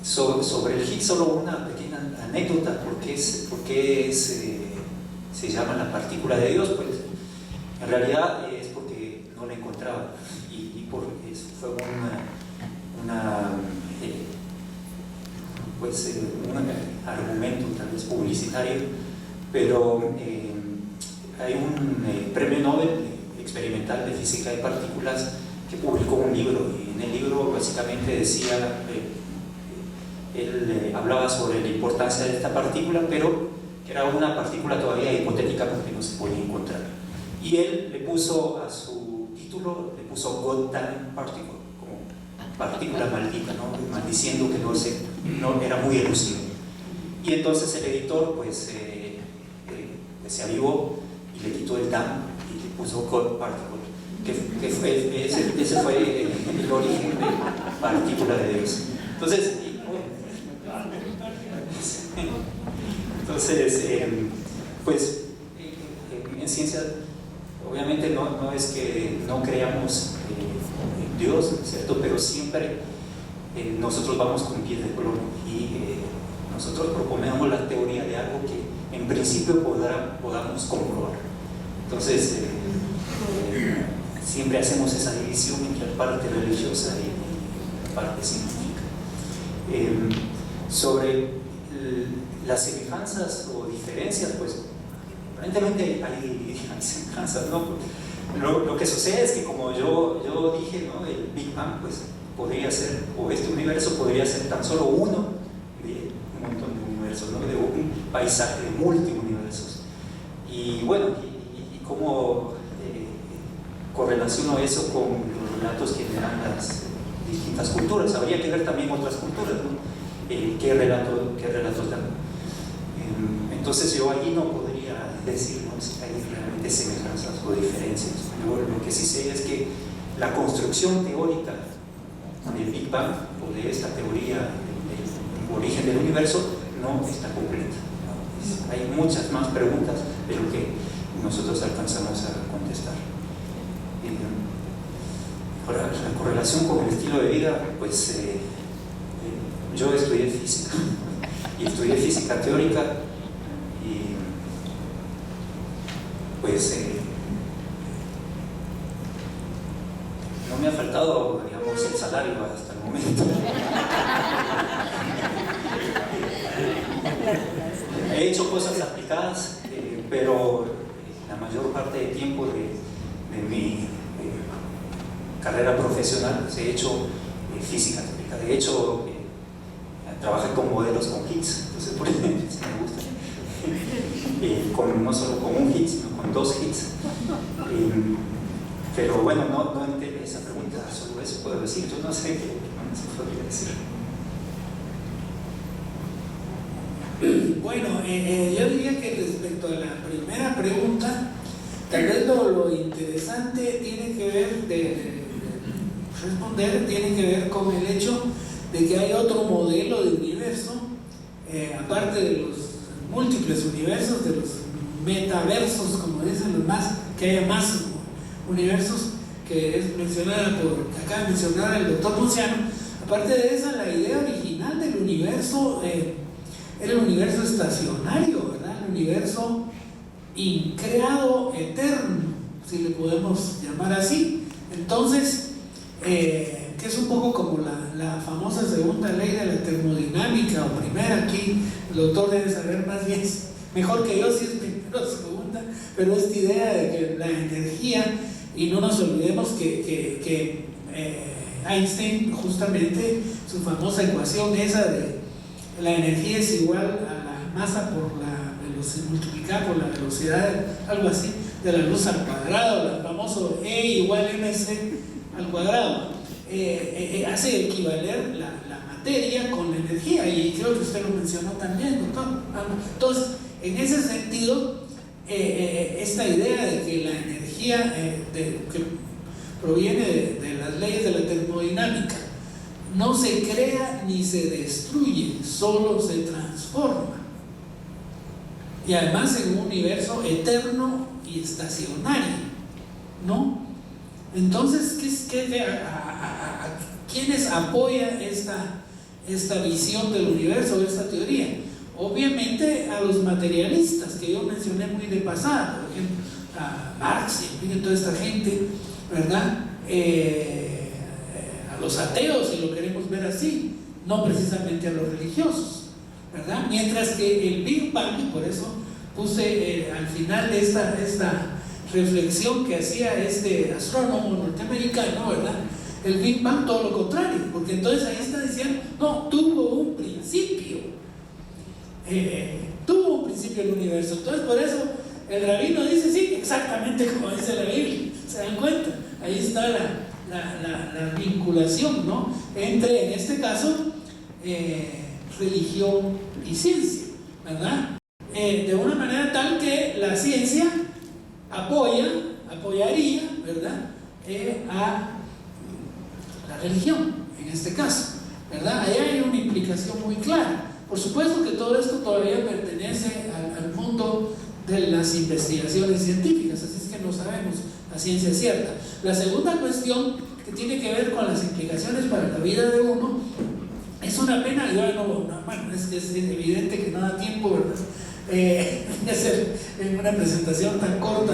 Sobre el Higgs, solo una pequeña anécdota. ¿Por qué se llama la partícula de Dios? Pues en realidad es porque no la encontraba y fue un argumento tal vez publicitario, pero hay un premio Nobel experimental de física de partículas que publicó un libro, y en el libro básicamente decía, él hablaba sobre la importancia de esta partícula, pero que era una partícula todavía hipotética porque no se podía encontrar, y él le puso a su título, le puso God Damn Particle, partícula maldita, ¿no? Maldiciendo que no era muy elusivo. Y entonces el editor pues se avivó y le quitó el damn y le puso God Particle, ese fue el origen de partícula de Dios. Entonces, pues en ciencia obviamente no es que no creamos en Dios, ¿cierto? Pero siempre nosotros vamos con pies de plomo y nosotros proponemos la teoría de algo que en principio podamos comprobar. Entonces siempre hacemos esa división entre la parte religiosa y la parte científica. Sobre las semejanzas o diferencias, pues aparentemente hay semejanzas, ¿no? Lo que sucede es que, como yo dije, ¿no? El Big Bang pues podría ser, o este universo podría ser tan solo uno de un montón de universos, ¿no? De un paisaje de multiuniversos. Y bueno, y cómo correlaciono eso con los relatos que me dan las distintas culturas. Habría que ver también otras culturas, ¿no? ¿Qué relatos dan? Entonces yo allí no podría decir, ¿no?, si hay realmente semejanzas o diferencias. Lo que sí sé es que la construcción teórica del Big Bang o de esta teoría del origen del universo no está completa. Hay muchas más preguntas de lo que nosotros alcanzamos a contestar. La correlación con el estilo de vida, pues yo estudié física y estudié física teórica y pues no me ha faltado, digamos, el salario hasta el momento. He hecho cosas aplicadas, pero la mayor parte del tiempo de mi carrera profesional he hecho física teórica. De hecho, trabajé con modelos con hits, entonces por eso me gusta. No solo con un hit, sino con 2 hits. Pero bueno, no entiendo esa pregunta, solo eso puedo decir. Yo no sé qué más se podría decir. Bueno, yo diría que respecto a la primera pregunta, tal vez lo interesante tiene que ver tiene que ver con el hecho de que hay otro modelo de universo, aparte de los múltiples universos, de los metaversos, como dicen los más, que haya más universos, que es mencionada que acaba de mencionar el doctor Ponciano. Aparte de esa, la idea original del universo era el universo estacionario, ¿verdad? El universo increado eterno, si le podemos llamar así. Entonces, que es un poco como la famosa segunda ley de la termodinámica, o primera. Aquí el doctor debe saber más bien, mejor que yo si es primero o segunda, pero esta idea de que la energía, y no nos olvidemos que Einstein, justamente su famosa ecuación esa de la energía es igual a la masa por la velocidad multiplicada por la velocidad, algo así, de la luz al cuadrado, el famoso E igual mc al cuadrado, hace equivaler la materia con la energía, y creo que usted lo mencionó también, doctor. Entonces, en ese sentido, esta idea de que la energía que proviene de las leyes de la termodinámica no se crea ni se destruye, solo se transforma, y además en un universo eterno y estacionario, ¿no? Entonces, ¿a quiénes apoyan esta visión del universo, esta teoría? Obviamente a los materialistas, que yo mencioné muy de pasada, por ejemplo, a Marx y toda esta gente, ¿verdad? A los ateos, si lo queremos ver así, no precisamente a los religiosos, ¿verdad? Mientras que el Big Bang, y por eso puse al final de esta reflexión que hacía este astrónomo norteamericano, ¿verdad? El Big Bang, todo lo contrario, porque entonces ahí está diciendo, no, tuvo un principio el universo. Entonces por eso el rabino dice, sí, exactamente como dice la Biblia. ¿Se dan cuenta? Ahí está la vinculación, ¿no?, entre, en este caso, religión y ciencia, ¿verdad? De una manera tal que la ciencia apoyaría, ¿verdad?, a la religión, en este caso, ¿verdad? Ahí hay una implicación muy clara. Por supuesto que todo esto todavía pertenece al mundo de las investigaciones científicas, así es que no sabemos la ciencia cierta. La segunda cuestión, que tiene que ver con las implicaciones para la vida de uno, es una pena. Bueno, es evidente que no da tiempo, ¿verdad?, de hacer en una presentación tan corta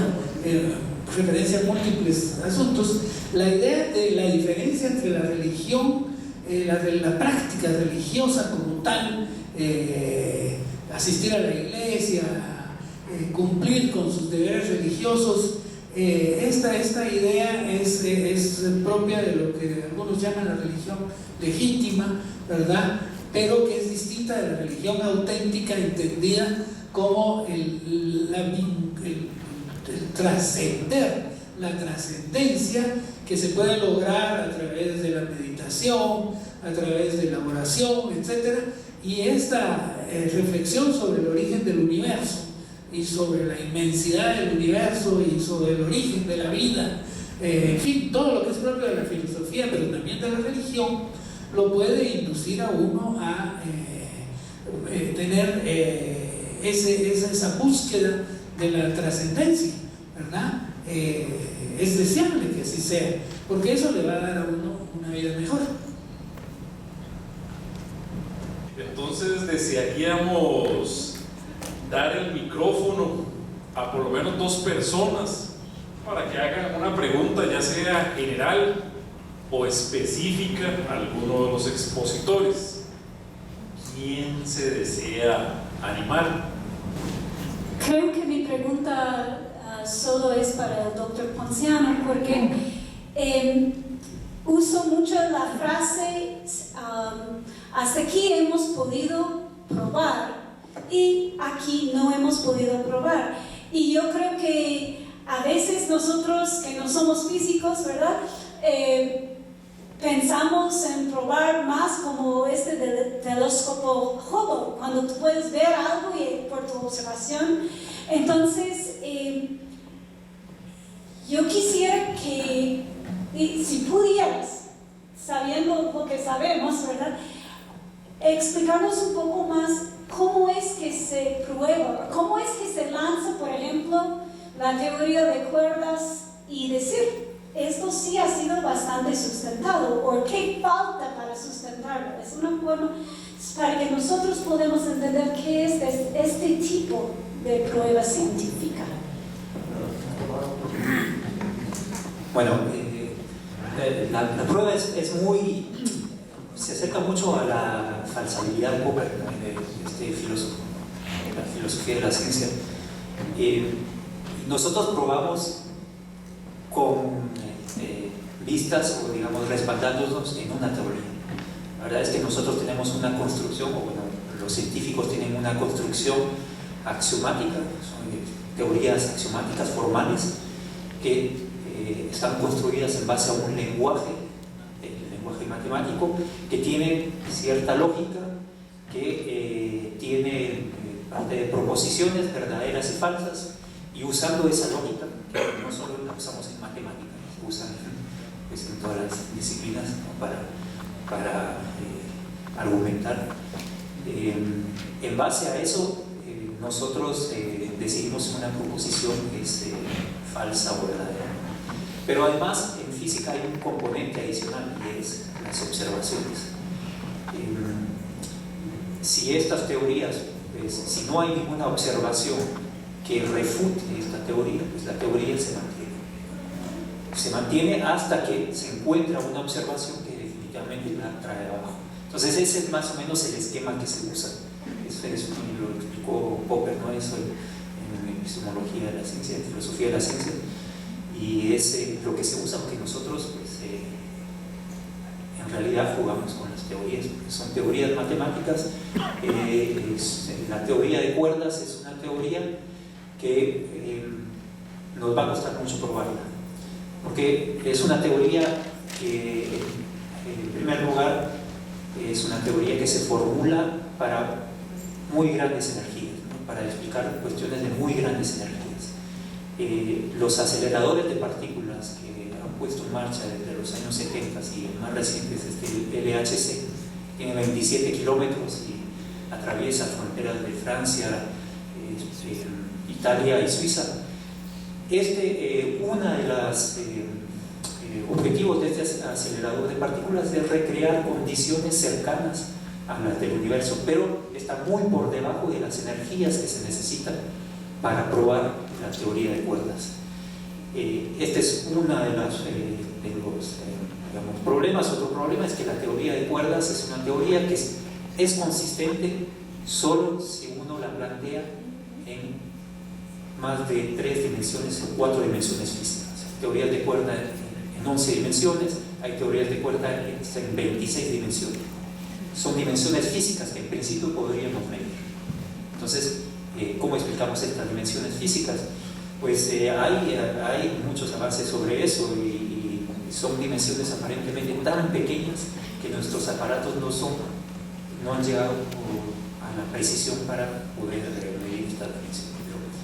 referencia a múltiples asuntos. La idea de la diferencia entre la religión, la práctica religiosa como tal, asistir a la iglesia, cumplir con sus deberes religiosos, esta idea es propia de lo que algunos llaman la religión legítima, ¿verdad?, pero que es distinta de la religión auténtica, entendida como el trascender, la trascendencia que se puede lograr a través de la meditación, a través de la oración, etc. Y esta reflexión sobre el origen del universo y sobre la inmensidad del universo y sobre el origen de la vida, en fin, todo lo que es propio de la filosofía, pero también de la religión, lo puede inducir a uno a tener esa búsqueda de la trascendencia, ¿verdad? Es deseable que así sea, porque eso le va a dar a uno una vida mejor. Entonces desearíamos dar el micrófono a por lo menos 2 personas para que hagan una pregunta, ya sea general o específica a alguno de los expositores. ¿Quién se desea animar? Creo que mi pregunta solo es para el doctor Ponciano, porque uso mucho la frase hasta aquí hemos podido probar y aquí no hemos podido probar. Y yo creo que a veces nosotros que no somos físicos, ¿verdad?, pensamos en probar más como del telescopio Hubble, cuando tú puedes ver algo y por tu observación. Entonces, yo quisiera que, si pudieras, sabiendo lo que sabemos, ¿verdad?, explicarnos un poco más cómo es que se prueba, cómo es que se lanza, por ejemplo, la teoría de cuerdas y decir, esto sí ha sido bastante sustentado, o qué falta para sustentarlo. Es una forma para que nosotros podamos entender qué es este tipo de prueba científica. Bueno, la prueba es muy... se acerca mucho a la falsabilidad de Popper, de este filósofo, la filosofía de la ciencia. Nosotros probamos con vistas o, digamos, respaldándonos en una teoría. La verdad es que nosotros tenemos una construcción, o bueno, los científicos tienen una construcción axiomática, son teorías axiomáticas formales que están construidas en base a un lenguaje, el lenguaje matemático, que tiene cierta lógica, que tiene parte de proposiciones verdaderas y falsas, y usando esa lógica, que no solo la usamos en matemáticas, se usa pues, en todas las disciplinas, ¿no?, para argumentar. En base a eso, nosotros decidimos si una proposición es falsa o verdadera. Pero además, en física hay un componente adicional, y es las observaciones. Si estas teorías, pues, si no hay ninguna observación que refute esta teoría, pues la teoría se mantiene. Se mantiene hasta que se encuentra una observación que definitivamente la trae abajo. Entonces ese es más o menos el esquema que se usa. Eso lo explicó Popper, ¿no? Eso en epistemología de la ciencia, en filosofía de la ciencia. Y es lo que se usa, porque nosotros pues, en realidad jugamos con las teorías, porque son teorías matemáticas. La teoría de cuerdas es una teoría que nos va a costar mucho probarla, porque es una teoría que, en primer lugar, es una teoría que se formula para muy grandes energías, ¿no?, para explicar cuestiones de muy grandes energías. Los aceleradores de partículas que han puesto en marcha desde los años 70 y el más reciente es el LHC. Tiene 27 kilómetros y atraviesa fronteras de Francia, Italia y Suiza. Uno de los objetivos de este acelerador de partículas es recrear condiciones cercanas a las del universo, pero está muy por debajo de las energías que se necesitan para probar la teoría de cuerdas. Este es uno de los digamos, problemas. Otro problema es que la teoría de cuerdas es una teoría que es consistente solo si uno la plantea en más de 3 dimensiones o 4 dimensiones físicas. Teorías de cuerda en 11 dimensiones, hay teorías de cuerda en 26 dimensiones. Son dimensiones físicas que en principio podríamos medir. Entonces, ¿cómo explicamos estas dimensiones físicas? Pues hay muchos avances sobre eso y son dimensiones aparentemente tan pequeñas que nuestros aparatos no han llegado a la precisión para poder medir estas dimensiones.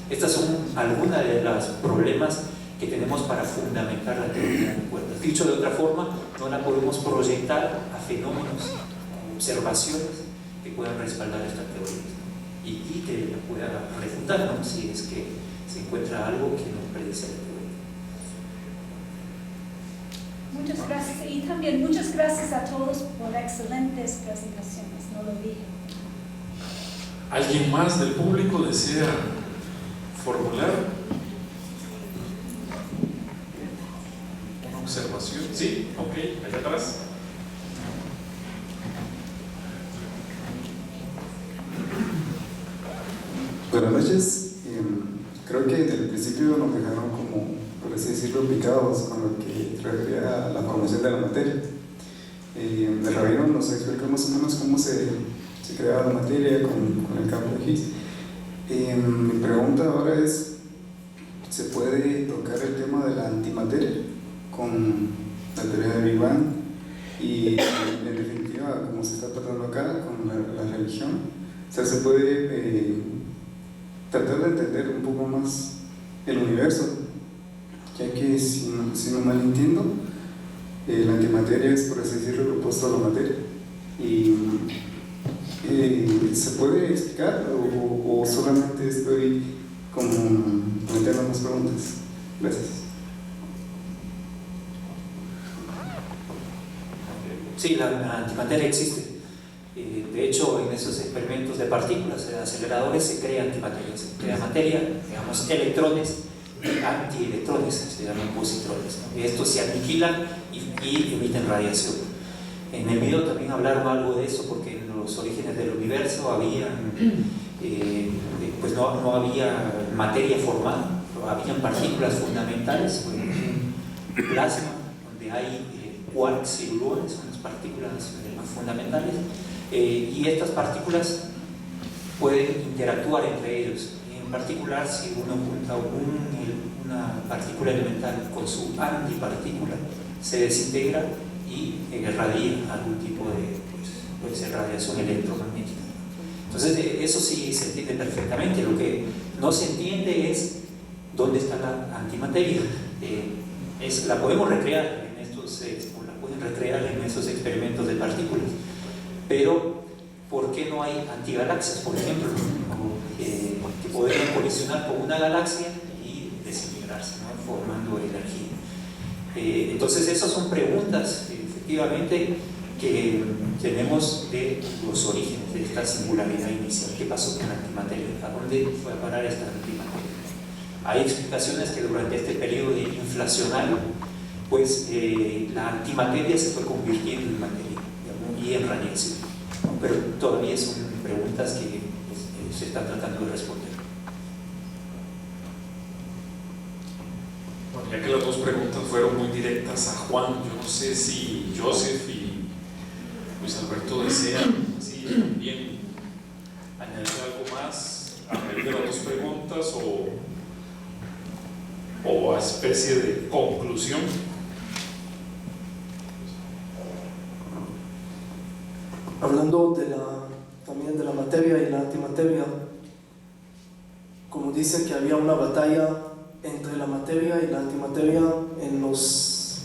Estas son algunas de los problemas que tenemos para fundamentar la teoría de cuerdas. Dicho de otra forma, no la podemos proyectar a fenómenos, a observaciones que puedan respaldar esta teoría y que la puedan refutar, ¿no? Si es que se encuentra algo que nos predice la teoría. Muchas gracias. Y también muchas gracias a todos por excelentes presentaciones, no lo dije. ¿Alguien más del público desea formular una observación? Sí, ok, allá atrás. Buenas noches. Creo que desde el principio nos dejaron como, por así decirlo, picados con lo que refería a la formación de la materia. El rabino nos explicó más o menos cómo se creaba la materia con el campo de Higgs. Mi pregunta ahora es, ¿se puede tocar el tema de la antimateria con la teoría de Big Bang? Y en definitiva, como se está tratando acá con la religión, o sea, se puede tratar de entender un poco más el universo, ya que si no mal entiendo, la antimateria es, por así decirlo, lo opuesto a la materia. Y ¿se puede explicar o solamente estoy como planteando más preguntas? Gracias. Sí, la antimateria existe. De hecho, en esos experimentos de partículas, de aceleradores, se crea antimateria. Se crea materia, digamos, electrones y antielectrones, se llaman positrones, ¿no? Y estos se aniquilan y emiten radiación. En el video también hablaron algo de eso, porque en los orígenes del universo pues no había materia formada, habían partículas fundamentales, un plasma donde hay quarks y gluones, son las partículas más fundamentales, y estas partículas pueden interactuar entre ellos. En particular, si uno junta una partícula elemental con su antipartícula, se desintegra y irradia algún tipo de puede ser radiación electromagnética. Entonces, eso sí se entiende perfectamente. Lo que no se entiende es dónde está la antimateria. La podemos recrear en estos experimentos de partículas, pero ¿por qué no hay antigalaxias, por ejemplo, que podrían colisionar con una galaxia y desintegrarse, ¿no? Formando energía? Entonces esas son preguntas efectivamente que tenemos de los orígenes de esta singularidad inicial. ¿Qué pasó con la antimateria? ¿A dónde fue a parar esta antimateria? Hay explicaciones que durante este periodo inflacionario, pues la antimateria se fue convirtiendo en materia, digamos, y en radiación, ¿no? Pero todavía son preguntas que pues, se están tratando de responder. Bueno, ya que las dos preguntas fueron muy directas a Juan, yo no sé si Joseph y Luis Alberto desean así también añadir algo más a raíz de las dos preguntas o a especie de conclusión. Hablando también de la materia y la antimateria, como dicen que había una batalla entre la materia y la antimateria en los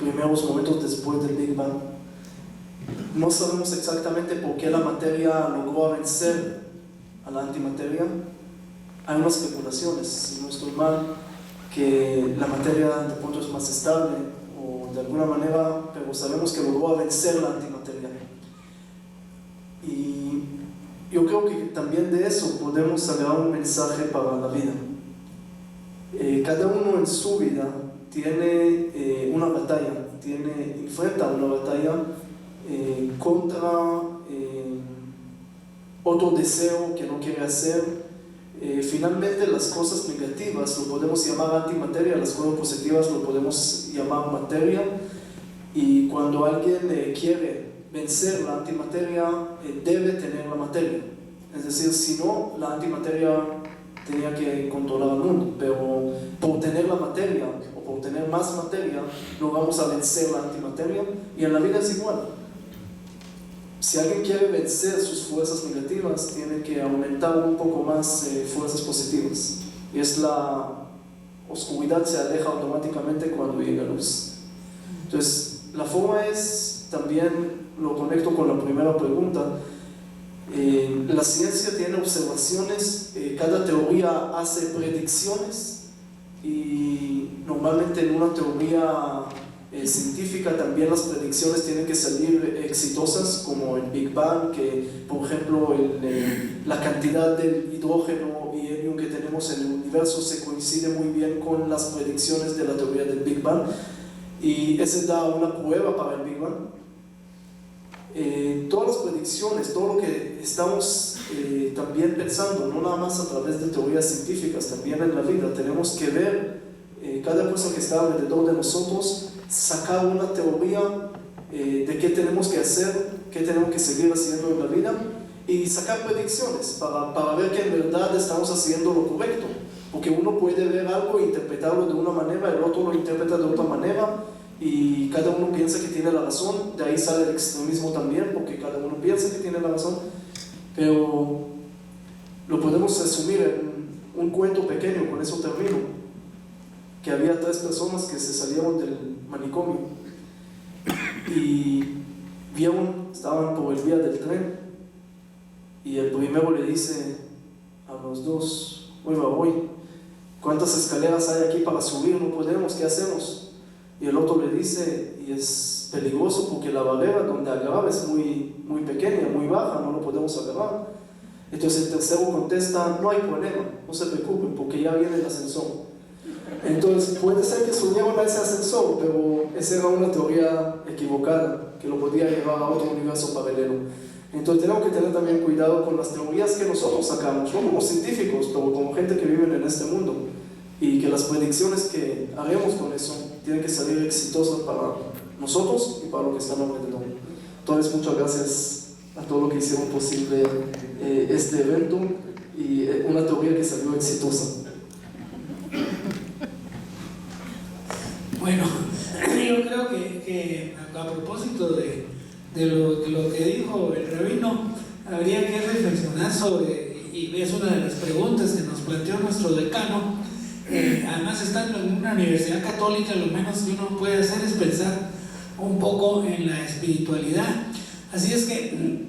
primeros momentos después del Big Bang. No sabemos exactamente por qué la materia logró vencer a la antimateria. Hay unas especulaciones, si no estoy mal, que la materia de pronto es más estable o de alguna manera, pero sabemos que logró vencer la antimateria. Y yo creo que también de eso podemos sacar un mensaje para la vida. Cada uno en su vida tiene una batalla, enfrenta una batalla contra otro deseo que no quiere hacer. Finalmente las cosas negativas lo podemos llamar antimateria, las cosas positivas lo podemos llamar materia, y cuando alguien quiere vencer la antimateria debe tener la materia, es decir, si no, la antimateria tenía que controlar el mundo, pero por tener la materia o por tener más materia no vamos a vencer la antimateria. Y en la vida es igual. Si alguien quiere vencer sus fuerzas negativas, tiene que aumentar un poco más fuerzas positivas. Y es la oscuridad se aleja automáticamente cuando llega luz. Entonces, la forma es, también lo conecto con la primera pregunta, la ciencia tiene observaciones, cada teoría hace predicciones, y normalmente en una teoría científica también las predicciones tienen que salir exitosas, como el Big Bang, que por ejemplo la cantidad del hidrógeno y helio que tenemos en el universo se coincide muy bien con las predicciones de la teoría del Big Bang, y ese da una prueba para el Big Bang. Todas las predicciones, todo lo que estamos también pensando, no nada más a través de teorías científicas, también en la vida, tenemos que ver cada cosa que está alrededor de nosotros, sacar una teoría de qué tenemos que hacer, qué tenemos que seguir haciendo en la vida, y sacar predicciones para ver que en verdad estamos haciendo lo correcto, porque uno puede ver algo e interpretarlo de una manera, el otro lo interpreta de otra manera, y cada uno piensa que tiene la razón. De ahí sale el extremismo también, porque cada uno piensa que tiene la razón, pero lo podemos resumir en un cuento pequeño, con eso termino, que había 3 personas que se salieron del manicomio y estaban por el vía del tren, y el primero le dice a los dos: voy, ¿cuántas escaleras hay aquí para subir? No podemos, ¿qué hacemos? Y el otro le dice: y es peligroso porque la barrera donde agarrar es muy pequeña, muy baja, no lo podemos agarrar. Entonces el tercero contesta: no hay problema, no se preocupen porque ya viene el ascensor. Entonces puede ser que subieron a ese ascensor, pero esa era una teoría equivocada que lo podía llevar a otro universo paralelo. Entonces tenemos que tener también cuidado con las teorías que nosotros sacamos, no como científicos, pero como gente que vive en este mundo, y que las predicciones que haremos con eso tienen que salir exitosas para nosotros y para lo que están alrededor. Entonces, muchas gracias a todos los que hicieron posible este evento y una teoría que salió exitosa. Bueno, yo creo que a propósito de lo que dijo el rabino, habría que reflexionar sobre, y es una de las preguntas que nos planteó nuestro decano. Además, estando en una universidad católica, lo menos que uno puede hacer es pensar un poco en la espiritualidad. Así es que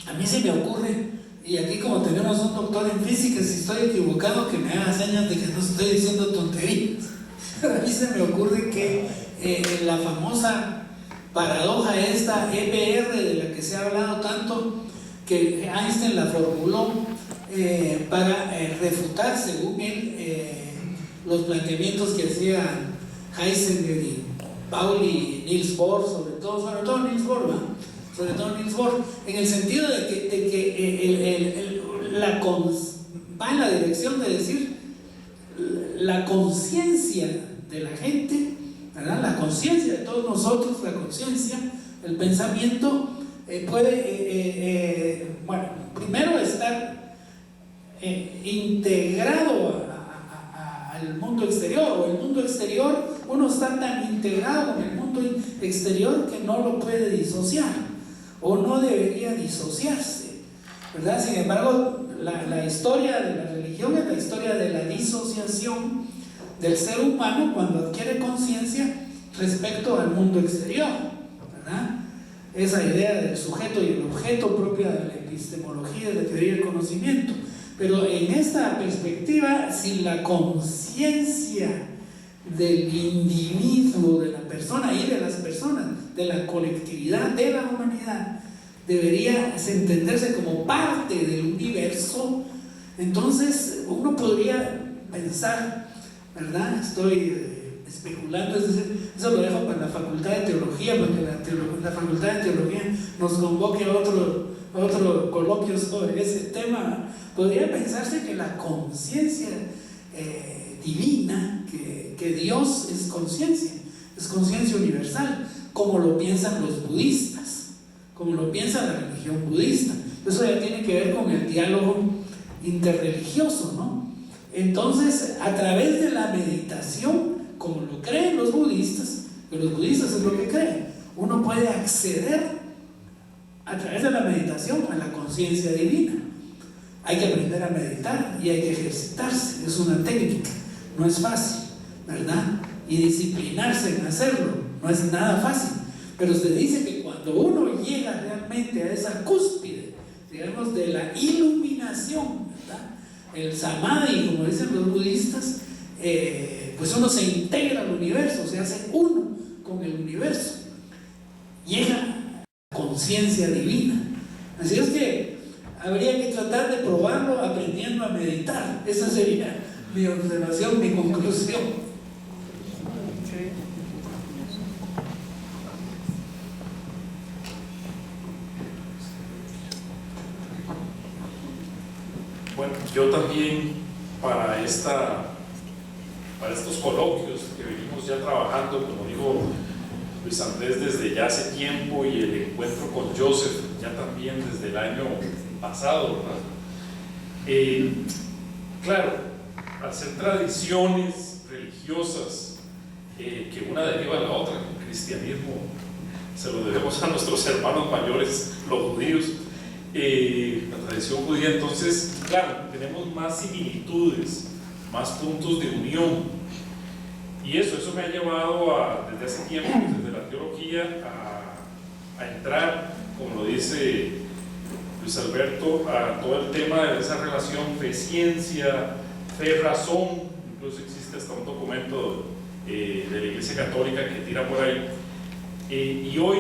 a mí se me ocurre, y aquí como tenemos un doctor en física, si estoy equivocado que me haga señas de que no estoy diciendo tonterías. A mí se me ocurre que la famosa paradoja esta EPR, de la que se ha hablado tanto, que Einstein la formuló para refutar, según él, los planteamientos que hacían Heisenberg y Pauli y Niels Bohr, sobre todo Niels Bohr, en el sentido de que va en la dirección de decir la conciencia de la gente, ¿verdad? La conciencia de todos nosotros, la conciencia, el pensamiento puede, primero estar integrado al mundo exterior, o el mundo exterior, uno está tan integrado con el mundo exterior que no lo puede disociar, o no debería disociarse, ¿verdad? Sin embargo, la historia de la religión es la historia de la disociación del ser humano cuando adquiere conciencia respecto al mundo exterior, ¿verdad? Esa idea del sujeto y el objeto propia de la epistemología, de la teoría del conocimiento. Pero en esta perspectiva, si la conciencia del individuo, de la persona y de las personas, de la colectividad, de la humanidad, debería entenderse como parte del universo, entonces uno podría pensar, ¿verdad? Estoy especulando, es decir, eso lo dejo para la Facultad de Teología, porque la Facultad de Teología nos convoque a otro coloquio sobre ese tema. Podría pensarse que la conciencia divina, que Dios es conciencia universal, como lo piensan los budistas, como lo piensa la religión budista. Eso ya tiene que ver con el diálogo interreligioso, ¿no? Entonces, a través de la meditación, como lo creen los budistas, que los budistas es lo que creen, uno puede acceder a través de la meditación a la conciencia divina. Hay que aprender a meditar y hay que ejercitarse, es una técnica, no es fácil, ¿verdad? Y disciplinarse en hacerlo, no es nada fácil, pero se dice que cuando uno llega realmente a esa cúspide, digamos, de la iluminación, ¿verdad? El samadhi, como dicen los budistas, pues uno se integra al universo, se hace uno con el universo, llega a la conciencia divina. Así es que habría que tratar de probarlo aprendiendo a meditar. Esa sería mi observación, mi conclusión. Bueno, yo también para estos coloquios que venimos ya trabajando, como dijo Luis Andrés, desde ya hace tiempo, y el encuentro con Joseph ya también desde el año pasado, ¿verdad? Claro, al ser tradiciones religiosas que una deriva a la otra, el cristianismo se lo debemos a nuestros hermanos mayores, los judíos, la tradición judía, entonces, claro, tenemos más similitudes, más puntos de unión, y eso me ha llevado desde hace tiempo, desde la teología, a entrar, como lo dice Luis Alberto, a todo el tema de esa relación fe-ciencia, fe-razón. Incluso existe hasta un documento de la Iglesia Católica que tira por ahí, y hoy,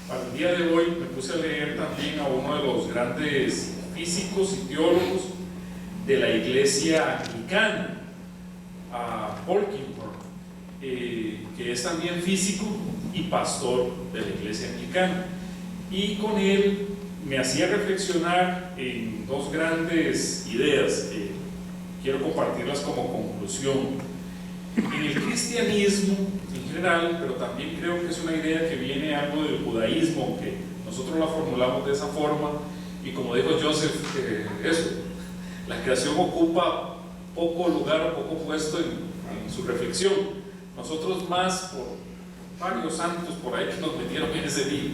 para el día de hoy, me puse a leer también a uno de los grandes físicos y teólogos de la Iglesia Anglicana, a Polkinghorne, que es también físico y pastor de la Iglesia Anglicana, y con él me hacía reflexionar en dos grandes ideas que quiero compartirlas como conclusión. En el cristianismo en general, pero también creo que es una idea que viene algo del judaísmo, que nosotros la formulamos de esa forma, y como dijo Joseph, la creación ocupa poco lugar o poco puesto en su reflexión. Nosotros más, por varios santos por ahí que nos metieron en ese día,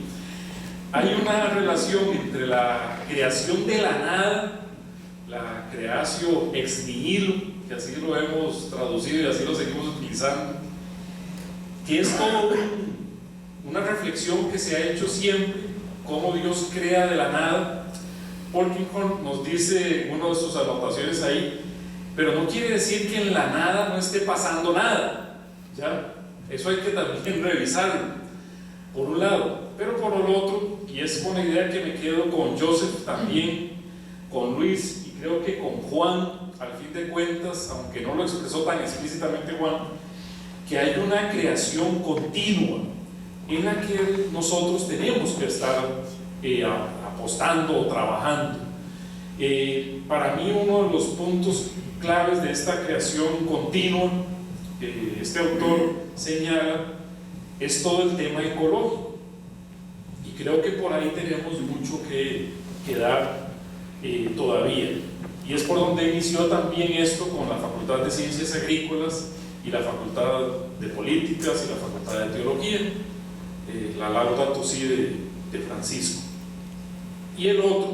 hay una relación entre la creación de la nada, la creación ex nihilo, que así lo hemos traducido y así lo seguimos utilizando, que es todo una reflexión que se ha hecho siempre, cómo Dios crea de la nada. Polkinghorne nos dice en una de sus anotaciones ahí, pero no quiere decir que en la nada no esté pasando nada, ¿ya? Eso hay que también revisarlo, por un lado, pero por el otro, y es con la idea que me quedo con Joseph también, con Luis, y creo que con Juan, al fin de cuentas, aunque no lo expresó tan explícitamente Juan, que hay una creación continua en la que nosotros tenemos que estar apostando o trabajando. Para mí uno de los puntos claves de esta creación continua, este autor señala, es todo el tema ecológico, y creo que por ahí tenemos mucho que dar todavía, y es por donde inició también esto con la Facultad de Ciencias Agrícolas y la Facultad de Políticas y la Facultad de Teología, la Laudato Si de Francisco. Y el otro,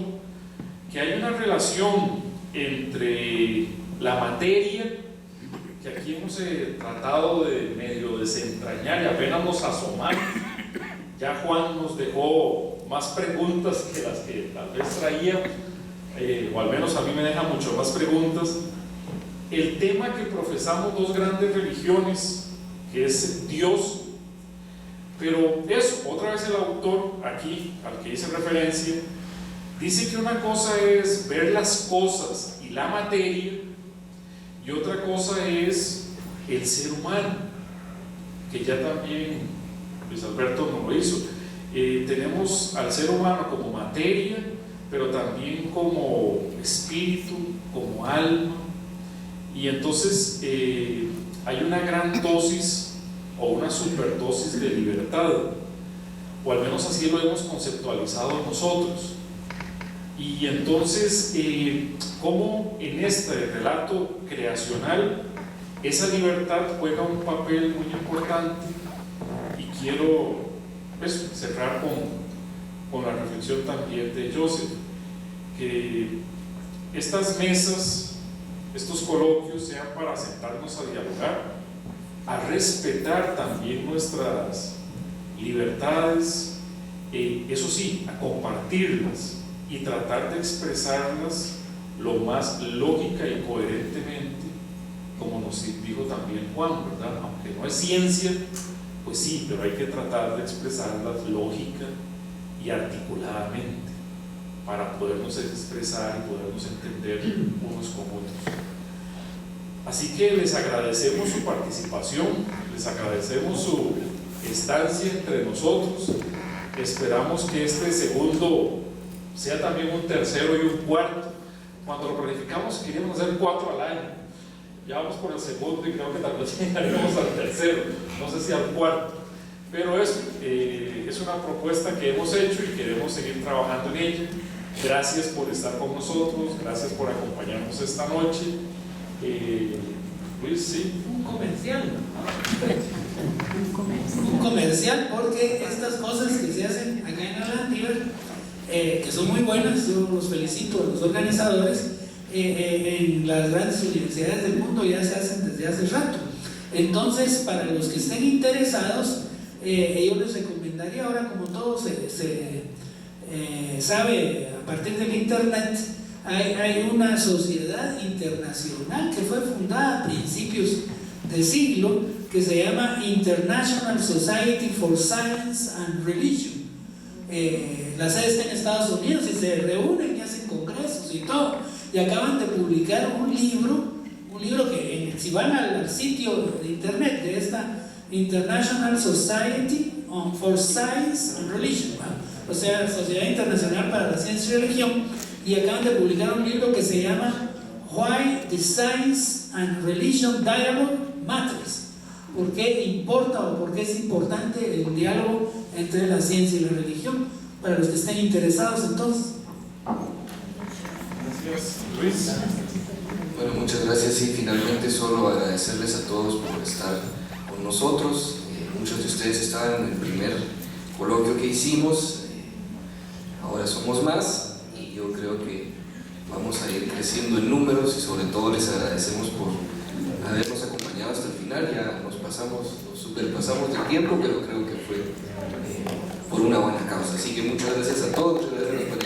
que hay una relación entre la materia, que que aquí hemos tratado de medio desentrañar y apenas nos asomamos. Ya Juan nos dejó más preguntas que las que tal vez traía, o al menos a mí me deja mucho más preguntas. El tema que profesamos dos grandes religiones, que es Dios, pero eso, otra vez el autor aquí, al que hice referencia, dice que una cosa es ver las cosas y la materia, y otra cosa es el ser humano, que ya también Luis Alberto nos lo hizo. Tenemos al ser humano como materia, pero también como espíritu, como alma, y entonces hay una gran dosis o una superdosis de libertad, o al menos así lo hemos conceptualizado nosotros. Y entonces, ¿cómo en este relato creacional esa libertad juega un papel muy importante? Y quiero pues, cerrar con la reflexión también de Joseph, que estas mesas, estos coloquios sean para sentarnos a dialogar, a respetar también nuestras libertades, eso sí, a compartirlas y tratar de expresarlas lo más lógica y coherentemente, como nos dijo también Juan, ¿verdad? Aunque no es ciencia, pues sí, pero hay que tratar de expresarlas lógica y articuladamente para podernos expresar y podernos entender unos con otros. Así que les agradecemos su participación, les agradecemos su estancia entre nosotros. Esperamos que este segundo sea también un tercero y un cuarto. Cuando lo planificamos queríamos hacer 4 al año. Ya vamos por el segundo y creo que tal vez llegaremos al tercero, no sé si al cuarto. Pero es una propuesta que hemos hecho y queremos seguir trabajando en ella. Gracias por estar con nosotros, gracias por acompañarnos esta noche. Luis, sí. Un comercial, un comercial, porque estas cosas que se hacen acá en Landívar, que son muy buenas, yo los felicito a los organizadores, en las grandes universidades del mundo ya se hacen desde hace rato. Entonces, para los que estén interesados, yo les recomendaría, ahora como todo se sabe a partir del internet, hay una sociedad internacional que fue fundada a principios de siglo, que se llama International Society for Science and Religion. La sede está en Estados Unidos y se reúnen y hacen congresos y todo, y acaban de publicar un libro que si van al sitio de internet de esta International Society for Science and Religion, o sea, Sociedad Internacional para la Ciencia y Religión, y acaban de publicar un libro que se llama Why the Science and Religion Dialogue Matters. ¿Por qué importa o por qué es importante el diálogo entre la ciencia y la religión? Para los que estén interesados, entonces. Gracias, Luis. Bueno, muchas gracias y finalmente solo agradecerles a todos por estar con nosotros. Muchos de ustedes estaban en el primer coloquio que hicimos, ahora somos más y yo creo que vamos a ir creciendo en números y sobre todo les agradecemos por habernos acompañado hasta el final. Ya nos superpasamos del tiempo, pero creo que fue por una buena causa. Así que muchas gracias a todos. Muchas gracias a